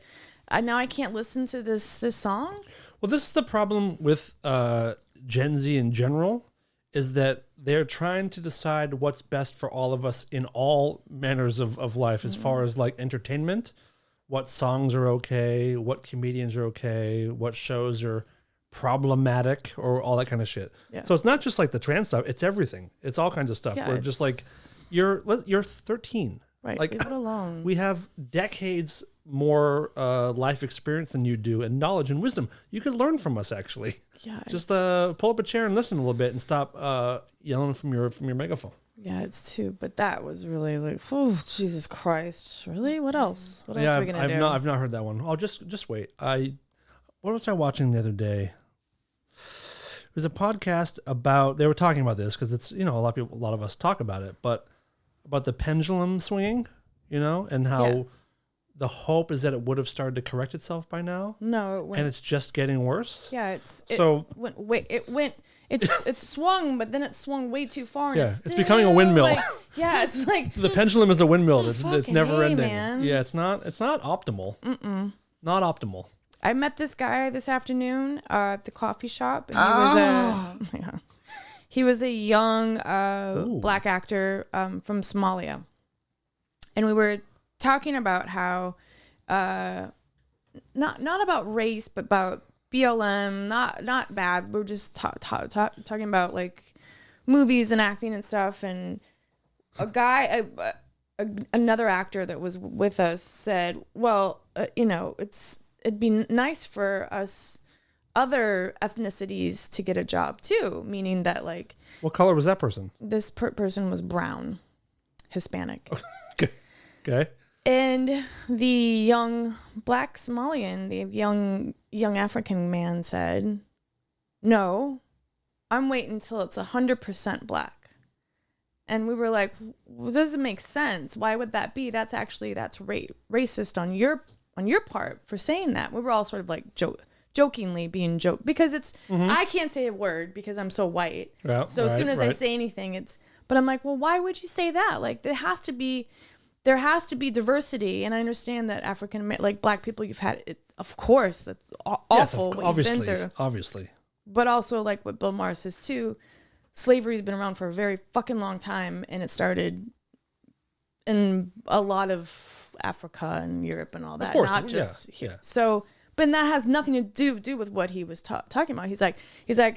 C: now I can't listen to this song.
B: Well, this is the problem with Gen Z in general, is that they're trying to decide what's best for all of us in all manners of life, as far as like entertainment, what songs are okay, what comedians are okay, what shows are problematic, or all that kind of shit.
C: Yeah.
B: So it's not just like the trans stuff, it's everything. It's all kinds of stuff.
C: Yeah,
B: We're just like, you're 13.
C: Right,
B: Like,
C: leave it alone.
B: we have decades more life experience than you do, and knowledge and wisdom. You could learn from us, actually.
C: Yeah,
B: Just pull up a chair and listen a little bit, and stop yelling from your megaphone.
C: Yeah, it's too. But that was really like, oh, Jesus Christ! Really? What else? What else are we gonna do?
B: I've not heard that one. Oh, just wait. What was I watching the other day? It was a podcast about. They were talking about this because it's, a lot of us talk about it, but about the pendulum swinging, and how.
C: Yeah.
B: The hope is that it would have started to correct itself by now.
C: No, it went.
B: And it's just getting worse.
C: Yeah, it swung, but then it swung way too far. And
B: It's becoming a windmill.
C: It's like
B: The pendulum is a windmill. It's
C: Fucking
B: never ending.
C: man.
B: Yeah, it's not optimal. Not optimal.
C: I met this guy this afternoon at the coffee shop, and he was a young black actor from Somalia, and we were talking about how not about race, but about BLM, not bad. We're just talking about like movies and acting and stuff. And a guy, another actor that was with us said, "Well, it'd be nice for us other ethnicities to get a job too." Meaning that like,
B: What color was that person?
C: this person was brown, Hispanic.
B: Okay.
C: And the young black Somalian, the young African man said, "No, I'm waiting until it's 100% black." And we were like, well, doesn't make sense. Why would that be? That's racist on your part for saying that. We were all sort of like jokingly being joked because it's I can't say a word because I'm so white.
B: Yeah,
C: so as soon as I say anything, but I'm like, well, why would you say that? Like there has to be diversity, and I understand that like black people, you've had it, of course, that's awful what you've been through.
B: Obviously.
C: But also, like what Bill Maher says too, slavery's been around for a very fucking long time, and it started in a lot of Africa and Europe and all that, not just here. Yeah. So, but that has nothing to do with what he was talking about. He's like,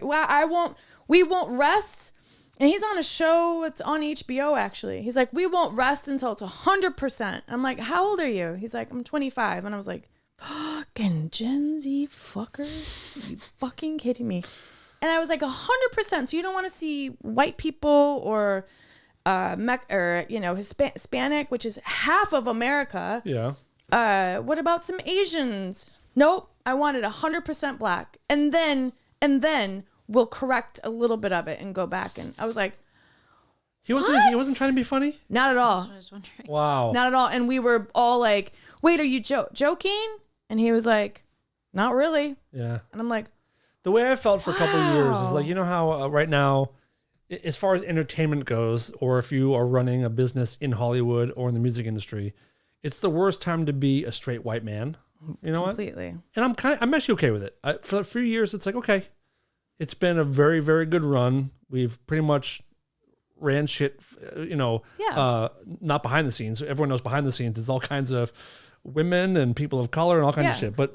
C: well, we won't rest. And he's on a show, it's on HBO actually. He's like, we won't rest until it's 100%. I'm like, how old are you? He's like, I'm 25. And I was like, fucking Gen Z fuckers? Are you fucking kidding me? And I was like, 100%. So you don't want to see white people or Hispanic, which is half of America.
B: Yeah.
C: What about some Asians? Nope. I wanted 100% black. And then we'll correct a little bit of it and go back. And I was like, he wasn't trying to be funny? Not at all.
D: That's what I was wondering.
B: Wow.
C: Not at all. And we were all like, wait, are you joking? And he was like, not really.
B: Yeah.
C: And I'm like,
B: the way I felt for a couple of years is like, how right now, as far as entertainment goes, or if you are running a business in Hollywood or in the music industry, it's the worst time to be a straight white man. You know
C: completely.
B: what? And I'm actually okay with it. For a few years, it's like, okay, it's been a very, very good run. We've pretty much ran shit, not behind the scenes. Everyone knows behind the scenes. It's all kinds of women and people of color and all kinds of shit. But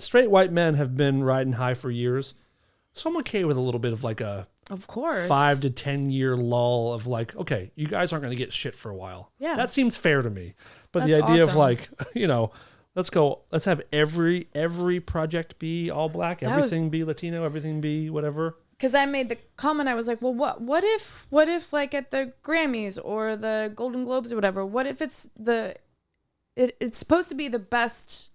B: straight white men have been riding high for years. So I'm okay with a little bit of like
C: of course,
B: 5 to 10 year lull of like, okay, you guys aren't going to get shit for a while.
C: Yeah.
B: That seems fair to me. But
C: That's
B: the idea of
C: awesome.
B: like, let's have every project be all black, everything be Latino, everything be whatever.
C: Because I made the comment, I was like, well, what if like at the Grammys or the Golden Globes or whatever, what if it's it's supposed to be the best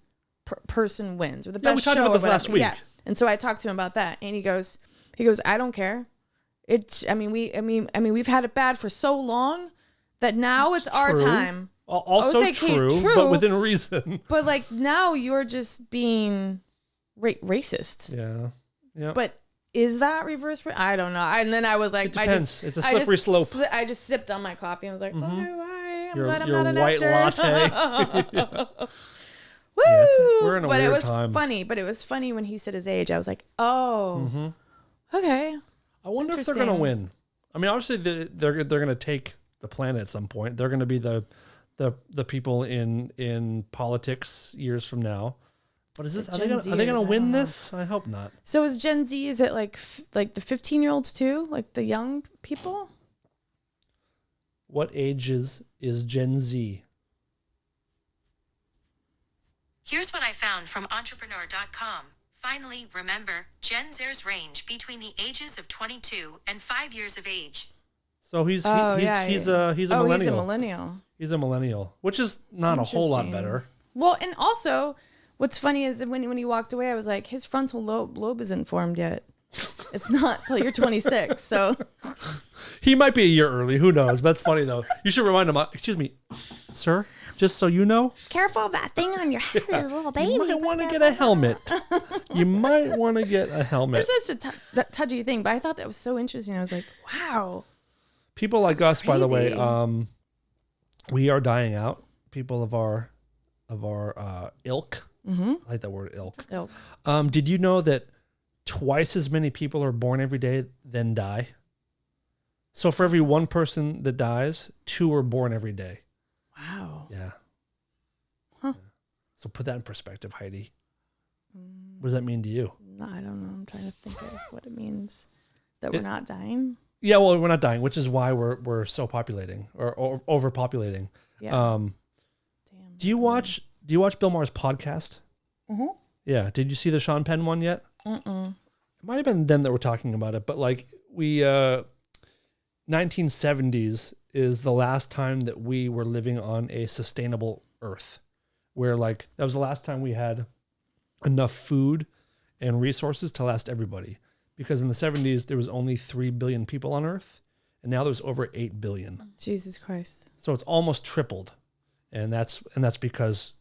C: person wins or the best show?
B: We talked about this last week.
C: Yeah. And so I talked to him about that, and he goes, I don't care. We've had it bad for so long that now it's our time.
B: Also true, but within reason.
C: But like now you're just being racist.
B: Yeah. Yeah.
C: But is that reverse? I don't know. And then I was like,
B: it depends. It's a slippery slope.
C: I just sipped on my coffee and was like, okay, why? I'm
B: Your
C: glad I'm not an
B: white
C: actor.
B: latte.
C: Woo!
B: We're in a
C: but
B: weird
C: it was
B: time.
C: funny. But it was funny when he said his age. I was like, oh, okay.
B: I wonder if they're going to win. I mean, obviously they're going to take the planet at some point. They're going to be the people in politics years from now. But is this? Are they going to win this? I hope not.
C: So is Gen Z? Is it like the 15-year-olds too? Like the young people?
B: What ages is Gen Z?
F: Here's what I found from entrepreneur.com. Finally, remember, Gen Zers range between the ages of 22 and 5 years of age.
B: So he's a millennial.
C: He's a millennial.
B: He's a millennial, which is not a whole lot better.
C: Well, and also, what's funny is that when he walked away, I was like, his frontal lobe isn't formed yet. It's not till you're 26. So
B: he might be a year early. Who knows? That's funny though. You should remind him. Excuse me, sir. Just so you know,
C: careful of that thing on your head, little baby.
B: You might want to get a helmet. You might want to get a helmet.
C: It's such a touchy thing, but I thought that was so interesting. I was like, wow.
B: People like us, by the way, we are dying out. People of our ilk. I like that word, ilk. Did you know that twice as many people are born every day than die? So for every one person that dies, 2 are born every day.
C: Wow.
B: Yeah. Huh. Yeah. So put that in perspective, Heidi. What does that mean to you?
C: No, I don't know. I'm trying to think of what it means. That we're not dying.
B: Yeah, well, we're not dying, which is why we're so populating or overpopulating.
C: Yeah.
B: Damn. Do you watch Bill Maher's podcast?
C: Mm-hmm.
B: Yeah. Did you see the Sean Penn one yet?
C: Mm-mm.
B: It might have been them that were talking about it, but like 1970s is the last time that we were living on a sustainable earth, where like that was the last time we had enough food and resources to last everybody. Because in the 70s, there was only 3 billion people on earth, and now there's over 8 billion.
C: Jesus Christ.
B: So it's almost tripled. And that's because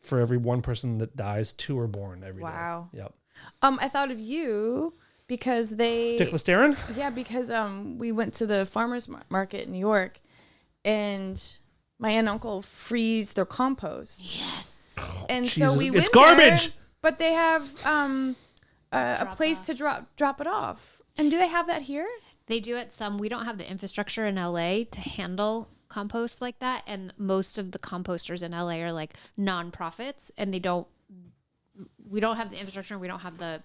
B: for every one person that dies, 2 are born every day.
C: Wow.
B: Yep.
C: I thought of you because they...
B: Ticklish Darren?
C: Yeah, because we went to the farmer's market in New York, and my aunt and uncle freeze their compost.
D: Yes.
C: And
B: Jesus.
C: so we went
B: It's garbage!
C: there, but they have a place to drop it off. And do they have that here?
D: They do it some. We don't have the infrastructure in LA to handle compost like that. And most of the composters in LA are like nonprofits, and we don't have the infrastructure. We don't have the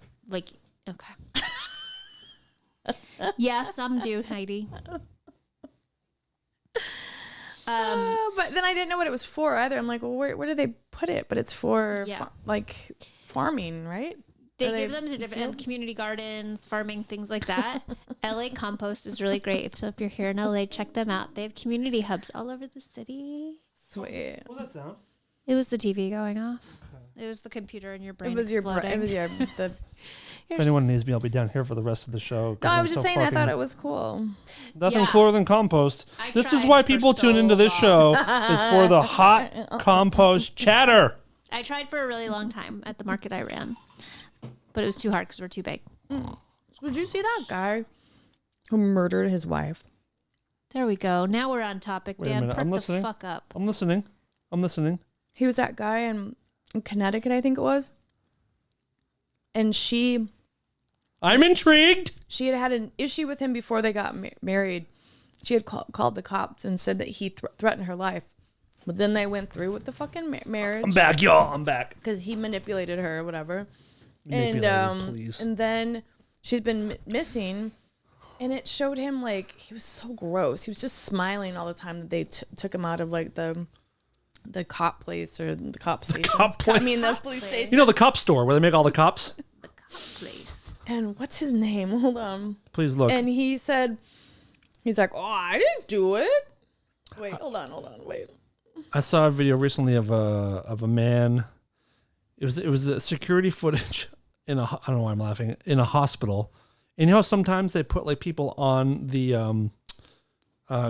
D: okay. Yeah, some do, Heidi.
C: But then I didn't know what it was for either. I'm like, well, where do they put it? But it's for farming, right?
D: They give them to different community gardens, farming, things like that. LA Compost is really great. So if you're here in LA, check them out. They have community hubs all over the city.
C: Sweet.
B: What was that sound?
D: It was the TV going off. It was the computer in your brain.
C: It was
D: exploding.
C: it was the.
B: If anyone needs me, I'll be down here for the rest of the show.
C: No, I was just saying I thought it was cool.
B: Nothing cooler than compost. This is why people tune into this show, is for the hot compost chatter.
D: I tried for a really long time at the market I ran, but it was too hard because we're too big.
C: Did you see that guy who murdered his wife?
D: There we go. Now we're on topic,
B: Wait a
D: Dan.
B: minute. I'm
D: Perk
B: listening.
D: the fuck up.
B: I'm listening.
C: He was that guy in Connecticut, I think it was. And
B: I'm intrigued.
C: She had an issue with him before they got married. She had called the cops and said that he threatened her life. But then they went through with the fucking marriage.
B: I'm back, y'all. I'm back.
C: Because he manipulated her or whatever.
B: Please.
C: And then she's been missing. And it showed him like he was so gross. He was just smiling all the time that they took him out of like the cop place or the cop station.
B: Cop place.
C: I mean the police station.
B: You know the cop store where they make all the cops?
D: The cop place.
C: And what's his name? Hold on.
B: Please look.
C: And he's like, oh, I didn't do it. Wait, hold on, wait.
B: I saw a video recently of a man. It was a security footage I don't know why I'm laughing, in a hospital. And you know how sometimes they put like people on the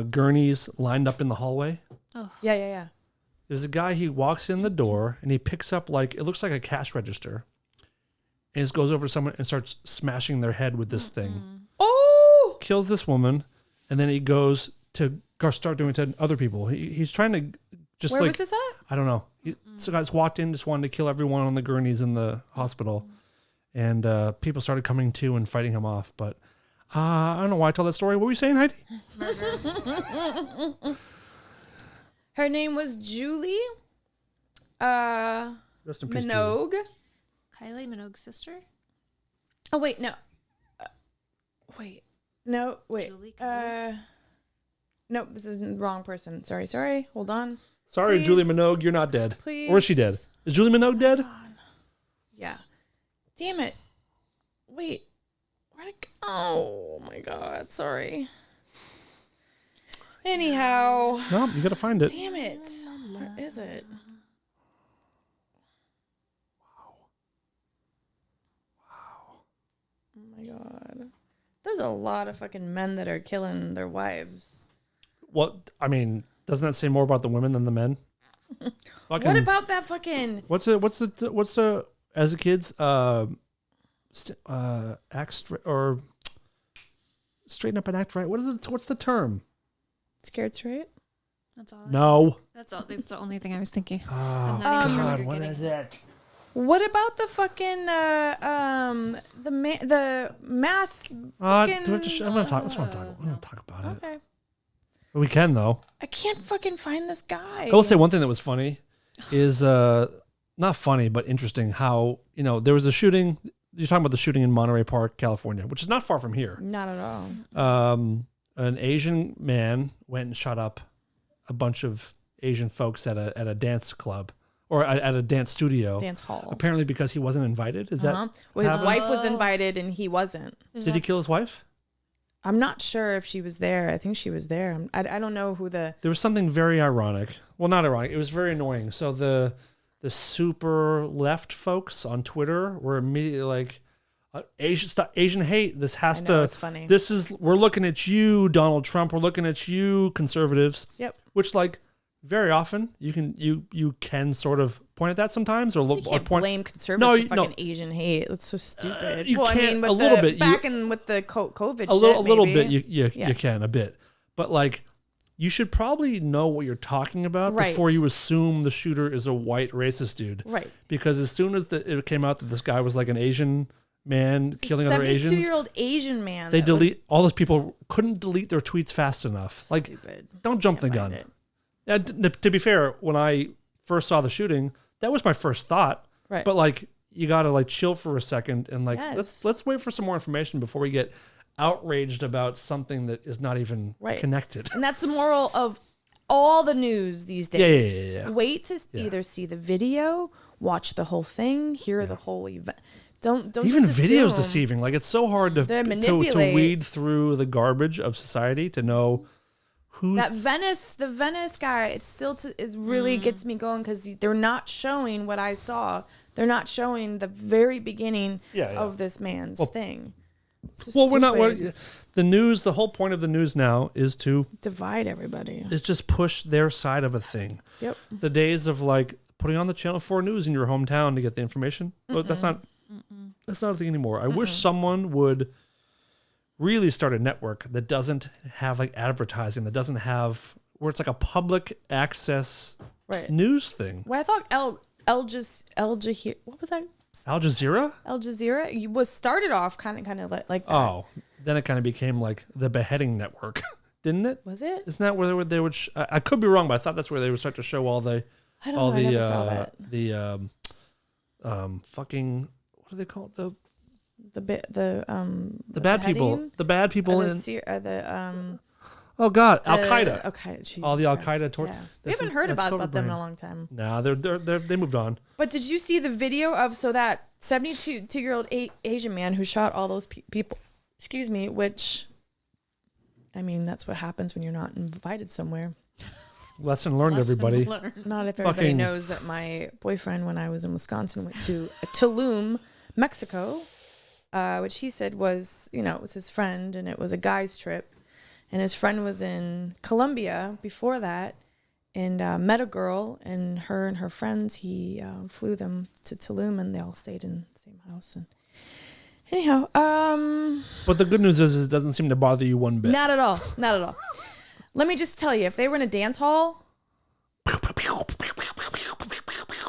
B: gurneys lined up in the hallway?
C: Oh. Yeah.
B: There's a guy, he walks in the door and he picks up like, it looks like a cash register. And just goes over to someone and starts smashing their head with this thing.
C: Oh!
B: Kills this woman. And then he goes to start doing it to other people. He's trying to just
C: Where was this at?
B: I don't know. Some guys walked in, just wanted to kill everyone on the gurneys in the hospital. And people started coming to and fighting him off. But I don't know why I told that story. What were you saying, Heidi?
C: Her name was Julie
B: Rest in peace, Julie.
C: Minogue.
D: Kylie Minogue's sister?
C: Oh, wait, no. No, wait.
D: Julie Kylie?
C: Nope, this is the wrong person. Sorry. Hold on.
B: Sorry,
C: Please.
B: Julie Minogue, you're not dead.
C: Please.
B: Or is she dead? Is Julie Minogue dead?
C: Yeah. Damn it. Wait. Where'd it go? Oh, my God. Sorry. Anyhow.
B: No, you got to find it.
C: Damn it. Where is it? Wow. Oh my God. There's a lot of fucking men that are killing their wives.
B: What? I mean, doesn't that say more about the women than the men?
C: What about that fucking...
B: What's the as a kids act straight or straighten up and act right? What is it? What's the term?
C: Scared straight?
D: That's all.
B: No.
D: That's the only thing I was thinking.
B: Oh,
D: I'm not even sure what
B: God,
D: you're
B: what
D: getting
B: is it?
C: What about the fucking the mass fucking...
B: do we have to I'm gonna talk. Let's want to talk. I'm gonna talk about it.
C: Okay.
B: We can though.
C: I can't fucking find this guy.
B: I will say one thing that was funny is not funny but interesting. How there was a shooting. You're talking about the shooting in Monterey Park, California, which is not far from here.
C: Not at all.
B: An Asian man went and shot up a bunch of Asian folks at a dance club or at a dance studio.
C: Dance hall.
B: Apparently because he wasn't invited. Is that
C: well, his
B: happen?
C: wife was invited and he wasn't.
B: Did he kill his wife?
C: I'm not sure if she was there. I think she was there. I don't know who the...
B: There was something very ironic. Well, not ironic. It was very annoying. So the super left folks on Twitter were immediately like, Asian hate. This has to...
C: It's funny.
B: We're looking at you, Donald Trump. We're looking at you, conservatives.
C: Yep.
B: Which very often you can sort of point at that sometimes or
C: You can't blame conservatives for fucking Asian hate. That's so stupid.
B: You can't,
C: with
B: a little bit.
C: Back in with the COVID
B: a little
C: maybe.
B: bit you can a bit, but you should probably know what you're talking about before you assume the shooter is a white racist dude.
C: Right.
B: Because as soon as it came out that this guy was like an Asian man killing other Asians,
C: 72-year-old Asian man.
B: All those people couldn't delete their tweets fast enough.
C: Stupid.
B: Don't jump the gun. To be fair, when I first saw the shooting, that was my first thought.
C: Right.
B: But you gotta chill for a second and
C: Yes.
B: let's wait for some more information before we get outraged about something that is not even connected.
C: And that's the moral of all the news these days.
B: Yeah.
C: Wait to either see the video, watch the whole thing, hear the whole event. Don't
B: even
C: just
B: video's
C: assume.
B: deceiving. It's so hard to
C: manipulate.
B: weed through the garbage of society to know who's
C: the Venice guy. It still is really gets me going because they're not showing what I saw. They're not showing the very beginning of this man's thing.
B: We're not. The news. The whole point of the news now is to
C: divide everybody.
B: Is just push their side of a thing.
C: Yep.
B: The days of putting on the Channel 4 News in your hometown to get the information. Well, that's not a thing anymore. I wish someone would really start a network that doesn't have advertising, that doesn't have where it's a public access news thing.
C: Well, I thought Al Jazeera. What was that?
B: Al Jazeera?
C: Al Jazeera was started off kind of like that.
B: Oh, then it kind of became the beheading network, didn't it?
C: Was it?
B: Isn't that where they would? I could be wrong, but I thought that's where they would start to show all the fucking what do they call it
C: the
B: bad people, the bad people oh God, Al Qaeda.
C: Okay,
B: all the Al Qaeda torture.
C: Yeah. We haven't heard about them in a long time.
B: No, they moved on.
C: But did you see the video of that 72-year-old Asian man who shot all those people? Excuse me, which, I mean, that's what happens when you're not invited somewhere.
B: Lesson learned, everybody.
C: Not if everybody knows that my boyfriend, when I was in Wisconsin, went to Tulum, Mexico, which he said was, it was his friend and it was a guy's trip. And his friend was in Colombia before that and met a girl, and her friends, he flew them to Tulum and they all stayed in the same house. And anyhow.
B: But the good news is it doesn't seem to bother you one bit.
C: Not at all. Not at all. Let me just tell you, if they were in a dance hall,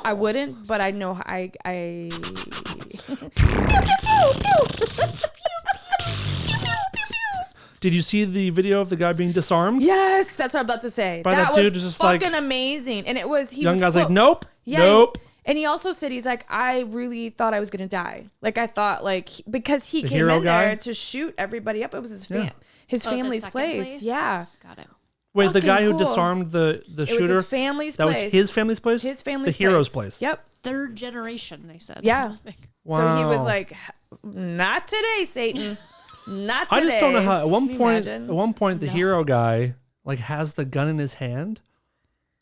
C: I wouldn't, but I know I
B: Did you see the video of the guy being disarmed?
C: Yes, that's what I'm about to say.
B: By that dude was just
C: fucking
B: like-
C: amazing. And it was
B: Young guy's like, nope,
C: Yeah,
B: nope.
C: And he also said, he's like, I really thought I was gonna die. Like I thought, like because he
B: The
C: came
B: hero
C: in
B: guy?
C: there to shoot everybody up. It was his
B: Yeah.
C: his
D: the
C: family's
D: second
C: place. Yeah,
D: Got it.
B: Wait, the
C: Fucking
B: guy who
C: cool.
B: disarmed the
C: it
B: shooter?
C: was his family's
B: That was
C: place.
B: his family's place?
C: His family's
B: The hero's place.
C: Yep.
D: Third generation, they said.
C: Yeah. So he was
B: Wow.
C: like, not today, Satan. Not today.
B: I just don't know how. At one
C: Can you
B: point,
C: imagine?
B: the hero guy like has the gun in his hand.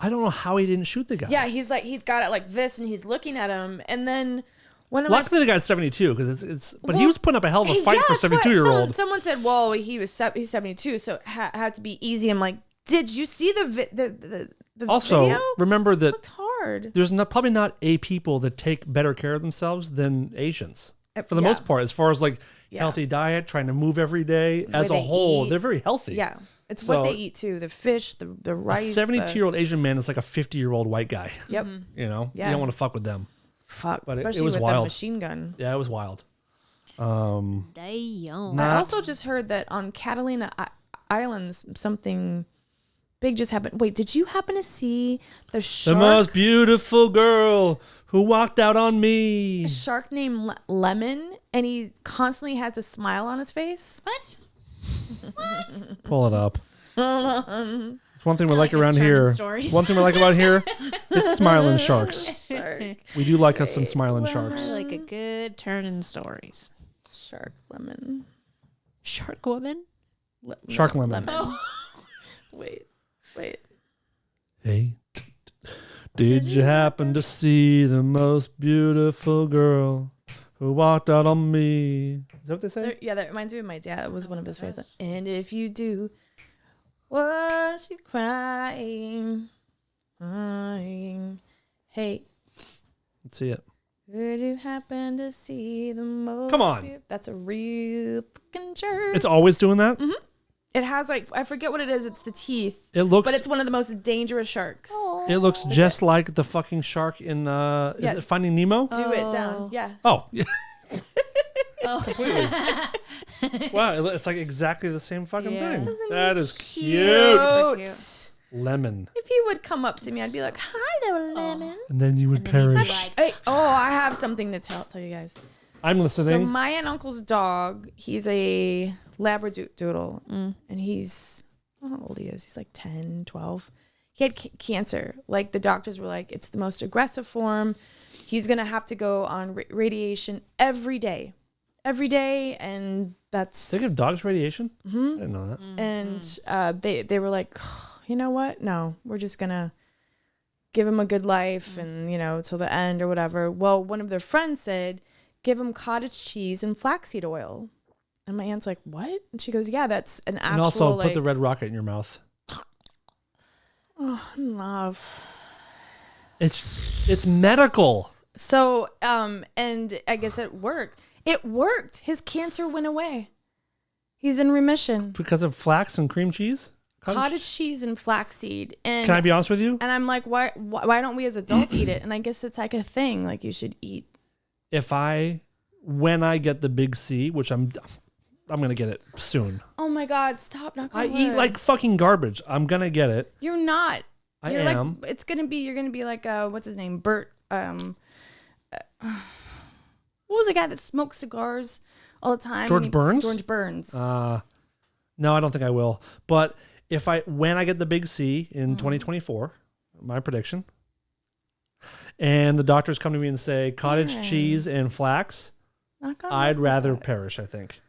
B: I don't know how he didn't shoot the guy.
C: Yeah, he's got it like this, and he's looking at him, and then one of
B: Luckily, the guy's 72 because it's. But he
C: Well,
B: was putting up a hell of a fight for a
C: yes, what-
B: 72-year-old.
C: Someone said, "Well, he's 72, so it had to be easy." I'm like, did you see the
B: Also,
C: video?
B: remember that
C: It's hard.
B: there's probably not a people that take better care of themselves than Asians. For the
C: Yeah.
B: most part, as far as like
C: Yeah.
B: healthy diet, trying to move every day, as a
C: they
B: whole,
C: eat.
B: they're very healthy.
C: Yeah, it's
B: So,
C: what they eat too. The fish, the
B: A
C: rice.
B: 72-year-old Asian man is like a 50-year-old white guy.
C: Yep.
B: You know,
C: Yeah.
B: you don't want to fuck with them.
C: Fuck.
B: But it
C: Especially
B: was
C: with
B: wild.
C: a machine gun.
B: Yeah, it was wild.
D: Damn.
B: Not-
C: I also just heard that on Catalina Islands, something big just happened. Wait, did you happen to see the shark?
B: The most beautiful girl who walked out on me.
C: A shark named Lemon, and he constantly has a smile on his face.
D: What?
B: Pull it up. It's one thing we like
D: like his
B: around
D: charming
B: here.
D: stories.
B: One thing we like about here, it's smiling sharks.
C: Shark,
B: We do like us some smiling
D: I
B: sharks.
D: like a good turn in stories.
C: shark Lemon.
D: Shark woman?
B: Shark lemon.
C: Wait.
B: Hey, did you happen to see the most beautiful girl who walked out on me? Is that what they say?
C: Yeah, that reminds me of my dad. It was one of his favorites. And if you do, was you crying? Hey,
B: Let's see it.
C: did you happen to see the most?
B: Come on.
C: That's a real fucking jerk.
B: It's always doing that?
C: It has like, I forget what it is. It's the teeth.
B: It looks
C: But it's one of the most dangerous sharks.
B: it looks just like the fucking shark in is
C: Yeah.
B: it Finding Nemo?
C: Do it down. Yeah.
B: Oh, yeah. Completely. Wow, it's like exactly the same fucking
D: Yeah.
B: thing.
C: Isn't
B: That
C: he
B: is cute.
C: cute?
B: Lemon.
C: If he would come up to me, I'd be like, "Hello, Lemon."
B: And then you would
D: And then he'd be
B: perish.
D: like,
C: Hey, I have something to tell you guys.
B: I'm
C: So
B: listening.
C: my aunt and uncle's dog, he's a Labradoodle, and he's, I don't know how old he is. He's like 10, 12. He had cancer. Like the doctors were like, it's the most aggressive form. He's going to have to go on radiation every day. And that's,
B: They give dogs radiation? I didn't know that.
C: and they were like, you know what? No, we're just going to give him a good life and, till the end or whatever. Well, one of their friends said, give him cottage cheese and flaxseed oil. And my aunt's like, what? And she goes, yeah, that's an actual,
B: And also
C: like,
B: put the red rocket in your mouth.
C: love.
B: It's medical.
C: So, and I guess it worked. It worked. His cancer went away. He's in remission.
B: Because of flax and cream cheese?
C: Cottage cheese and flaxseed. And
B: Can I be honest with you?
C: And I'm like, why don't we as adults eat it? And I guess it's like a thing, like you should eat.
B: When I get the big C, which I'm gonna get it soon.
C: Oh my God, stop. Knock
B: I
C: on
B: eat
C: wood.
B: like fucking garbage. I'm gonna get it.
C: You're not.
B: I
C: You're
B: am.
C: Like, you're gonna be like, what's his name? Bert. What was the guy that smoked cigars all the time?
B: George Burns?
C: George Burns.
B: No, I don't think I will. But when I get the big C in 2024, my prediction, and the doctors come to me and say cottage
C: Dang.
B: cheese and flax,
C: Knock on
B: I'd
C: wood.
B: rather perish, I think.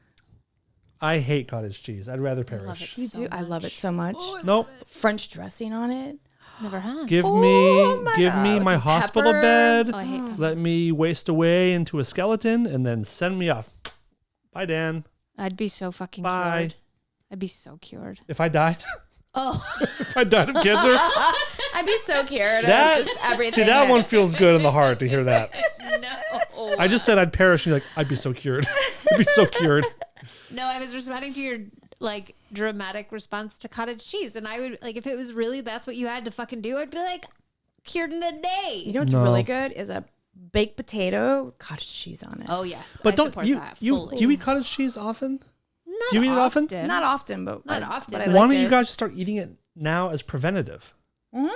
B: I hate cottage cheese. I'd rather
D: love
B: perish.
D: it.
C: You
D: so
C: do. I love it
D: much.
C: so much.
B: Nope.
C: French dressing on it.
D: Never had.
B: Give
C: Oh
B: me
C: my
B: give me
C: God.
B: my
C: Some
B: hospital
C: pepper.
B: bed.
D: Oh, I hate pepper.
B: Let me waste away into a skeleton and then send me off. Bye, Dan.
D: I'd be so fucking
B: Bye.
D: cured. I'd be so cured.
B: If I died,
D: Oh,
B: if I died of cancer,
C: I'd be so cured
B: that
C: of just everything.
B: see that one feels good in the heart to hear that.
D: no.
B: I just said I'd perish. And you're like, I'd be so cured. I'd be so cured.
D: No, I was responding to your like dramatic response to cottage cheese, and I would like if it was really that's what you had to fucking do, I'd be like, cured in a day.
C: You know what's really good is a baked potato with cottage cheese on it.
D: Oh yes,
B: But
D: I
B: don't
D: support
B: you
D: that
B: do
D: fully.
B: you eat cottage cheese often?
D: Not
B: Do you eat it often?
C: Not often, but
D: Not often.
C: But I
B: Why
C: like
B: don't you
C: it.
B: guys just start eating it now as preventative?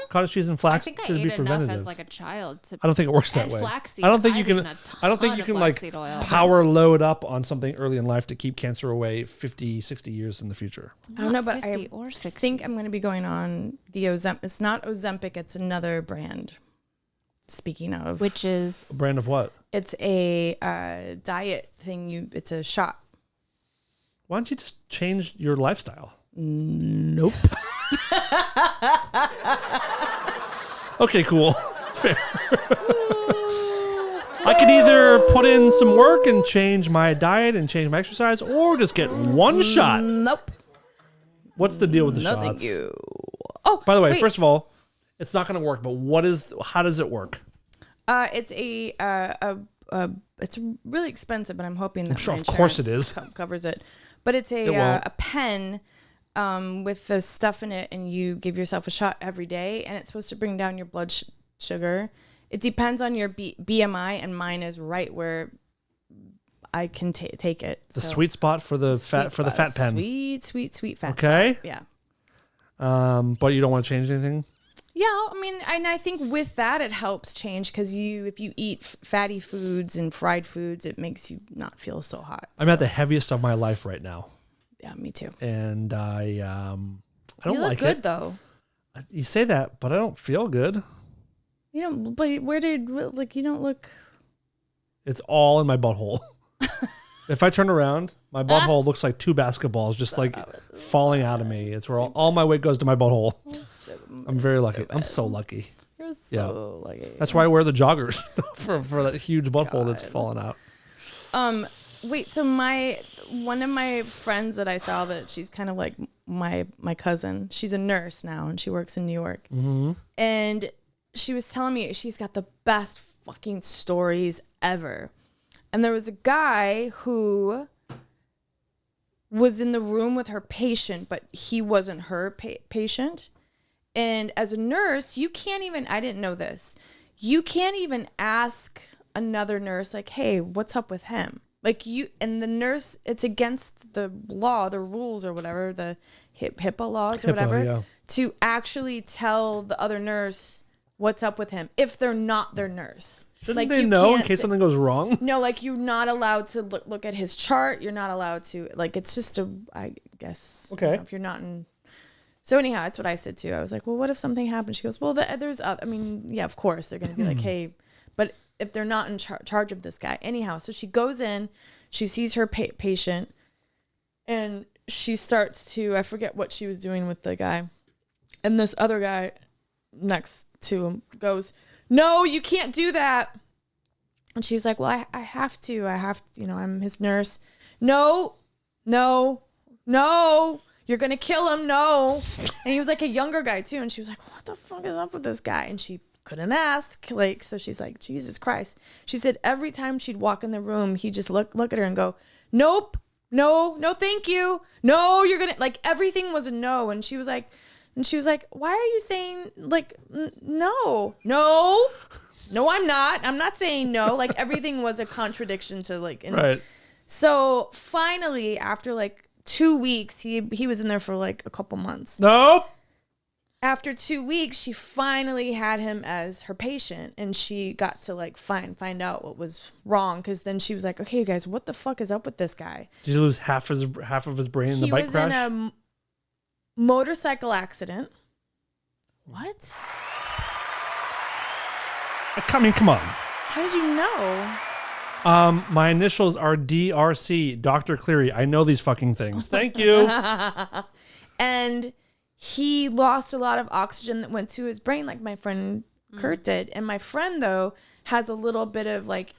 B: Cottage cheese and
D: I
B: flax
D: think I
B: to
D: ate
B: be
D: enough
B: preventative.
D: as like a child to.
B: I don't think it works that
D: and
B: way.
D: flaxseed.
B: I don't think you
D: I've
B: can.
D: eaten a
B: I don't think
D: ton
B: you
D: of
B: can like
D: flaxseed oil.
B: power load up on something early in life to keep cancer away 50, 60 years in the future.
C: I don't know, but
D: 50
C: I
D: or 60.
C: think I'm going to be going on the Ozempic. It's not Ozempic. It's another brand. Speaking of,
D: Which is
B: A brand of what?
C: it's a diet thing. It's a shot.
B: Why don't you just change your lifestyle?
C: Nope.
B: Okay, cool. Fair. I could either put in some work and change my diet and change my exercise, or just get one shot.
C: Nope.
B: What's the deal with the
C: No,
B: shots?
C: thank you. Oh,
B: By the way,
C: wait.
B: first of all, it's not going to work. But how does it work?
C: It's it's really expensive, but I'm hoping that
B: sure,
C: my
B: of course it
C: insurance
B: is.
C: Covers it. But it's
B: It won't.
C: a pen with the stuff in it, and you give yourself a shot every day, and it's supposed to bring down your blood sugar. It depends on your BMI, and mine is right where I can take it.
B: The sweet spot for the fat pen.
C: Sweet fat.
B: Okay.
C: Yeah.
B: But you don't want to change anything.
C: Yeah, I mean, and I think with that it helps change because if you eat fatty foods and fried foods, it makes you not feel so hot.
B: I'm at the heaviest of my life right now,
C: Yeah, me too.
B: and I don't
C: You look
B: like
C: good
B: it.
C: though.
B: You say that, but I don't feel good.
C: You don't. But you don't look.
B: It's all in my butthole. If I turn around, my butthole looks like two basketballs just like falling out of me. It's where all my weight goes to my butthole. I'm very lucky. I'm so lucky.
C: You're so lucky.
B: That's why I wear the joggers for that huge butthole that's falling out.
C: Wait. So one of my friends that I saw that she's kind of like my cousin. She's a nurse now and she works in New York. Mm-hmm. And she was telling me she's got the best fucking stories ever. And there was a guy who was in the room with her patient, but he wasn't her patient. And as a nurse, you can't even, I didn't know this, you can't even ask another nurse, like, hey, what's up with him? Like and the nurse, it's against the law, the rules or whatever, the HIPAA laws or whatever,
B: yeah.
C: to actually tell the other nurse what's up with him if they're not their nurse.
B: Shouldn't
C: Like,
B: they
C: you
B: know in
C: can't
B: case
C: say-
B: something goes wrong?
C: No, like you're not allowed to look at his chart. You're not allowed to, like, it's just I guess.
B: Okay.
C: If you're not in. So anyhow, that's what I said too. I was like, well, what if something happens? She goes, well, there's, I mean, yeah, of course they're going to be like, hey, but if they're not in charge of this guy. Anyhow, so she goes in, she sees her patient, and she starts to, I forget what she was doing with the guy. And this other guy next to him goes, no, you can't do that. And she was like, well, I have to, I'm his nurse. No, you're going to kill him. No. And he was like a younger guy too. And she was like, what the fuck is up with this guy? And she couldn't ask. Like, so she's like, Jesus Christ. She said every time she'd walk in the room, he'd just look at her and go, nope, no, thank you. No, you're going to, like, everything was a no. And she was like, why are you saying like, no, I'm not. I'm not saying no. Like everything was a contradiction to like,
B: Right.
C: So finally, after like 2 weeks, he was in there for like a couple months.
B: Nope.
C: After 2 weeks, she finally had him as her patient, and she got to like find out what was wrong. Because then she was like, "Okay, you guys, what the fuck is up with this guy?"
B: Did he lose half of his brain in the bike crash?
C: He was in a motorcycle accident. What?
B: I mean, come on.
C: How did you know?
B: My initials are DRC, Dr. Cleary. I know these fucking things. Thank you.
C: And he lost a lot of oxygen that went to his brain, like my friend Kurt did. And my friend, though, has a little bit of like,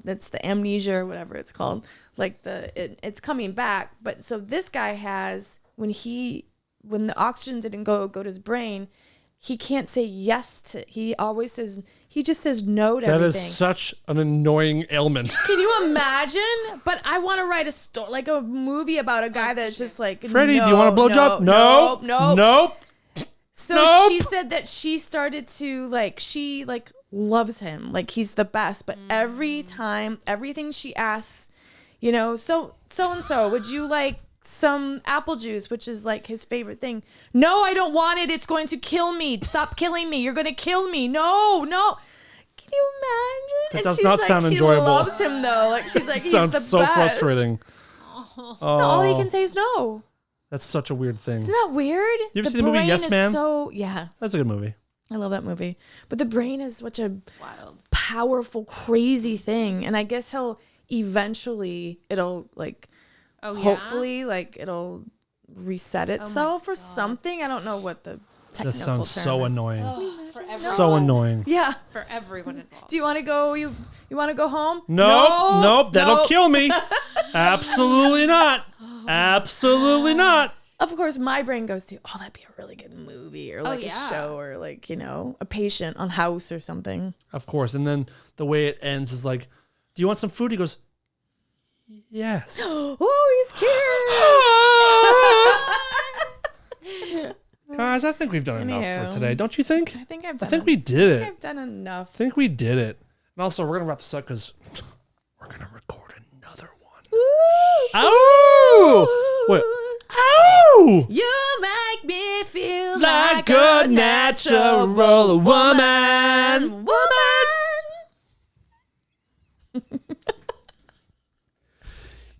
C: that's the amnesia or whatever it's called. Like it's coming back. But so this guy has, when the oxygen didn't go to his brain, he can't say yes to, he just says no to everything.
B: That is such an annoying ailment.
C: Can you imagine? But I want to write a story, like a movie about a guy that's just like,
B: Freddie,
C: no,
B: do you want a blowjob? No.
C: Nope.
B: Nope.
C: So
B: Nope.
C: she said that she started to she loves him. Like he's the best. But every time, everything she asks, so and so, would you like some apple juice, which is like his favorite thing? No, I don't want it. It's going to kill me. Stop killing me. You're going to kill me. No. Can you imagine?
B: That does not sound enjoyable.
C: She loves him though. Like she's like, he's
B: Sounds
C: the
B: so
C: best.
B: frustrating.
C: No, all he can say is no.
B: That's such a weird thing.
C: Isn't that weird?
B: You ever see the movie Yes
C: brain is
B: Man?
C: Yeah.
B: That's a good movie.
C: I love that movie. But the brain is such a
D: Wild.
C: powerful, crazy thing. And I guess it'll hopefully it'll reset itself or something. I don't know what the technical
B: That sounds
C: term
B: so
C: is.
B: annoying.
D: For everyone.
B: So annoying.
C: Yeah.
D: For everyone involved.
C: Do you want to go? You want to go home?
B: Nope. That'll
C: Nope.
B: kill me. Absolutely not. Absolutely not.
C: Of course, my brain goes to, that'd be a really good movie or a
D: yeah.
C: show or a patient on House or something.
B: Of course. And then the way it ends is like, do you want some food? He goes, yes.
C: Oh, he's cute.
B: Guys, I think we've done enough for today. Don't you think?
C: I think I've
B: I
C: done
B: think we did it.
C: I've done enough.
B: I think we did it. And also, we're going to wrap this up because we're going to record another one. Oh! Wait. Ow!
C: You make me feel
B: Like a natural woman.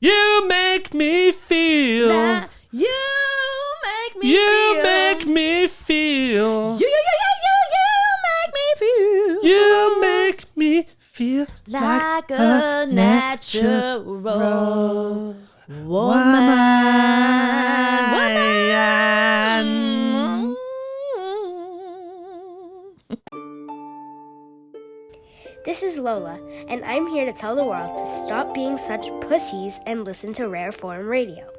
B: You make me feel.
C: You make me
B: You
C: feel.
B: make me feel.
C: You make me feel.
B: You make me feel
C: Like a natural woman.
G: This is Lola, and I'm here to tell the world to stop being such pussies and listen to Rare Form Radio.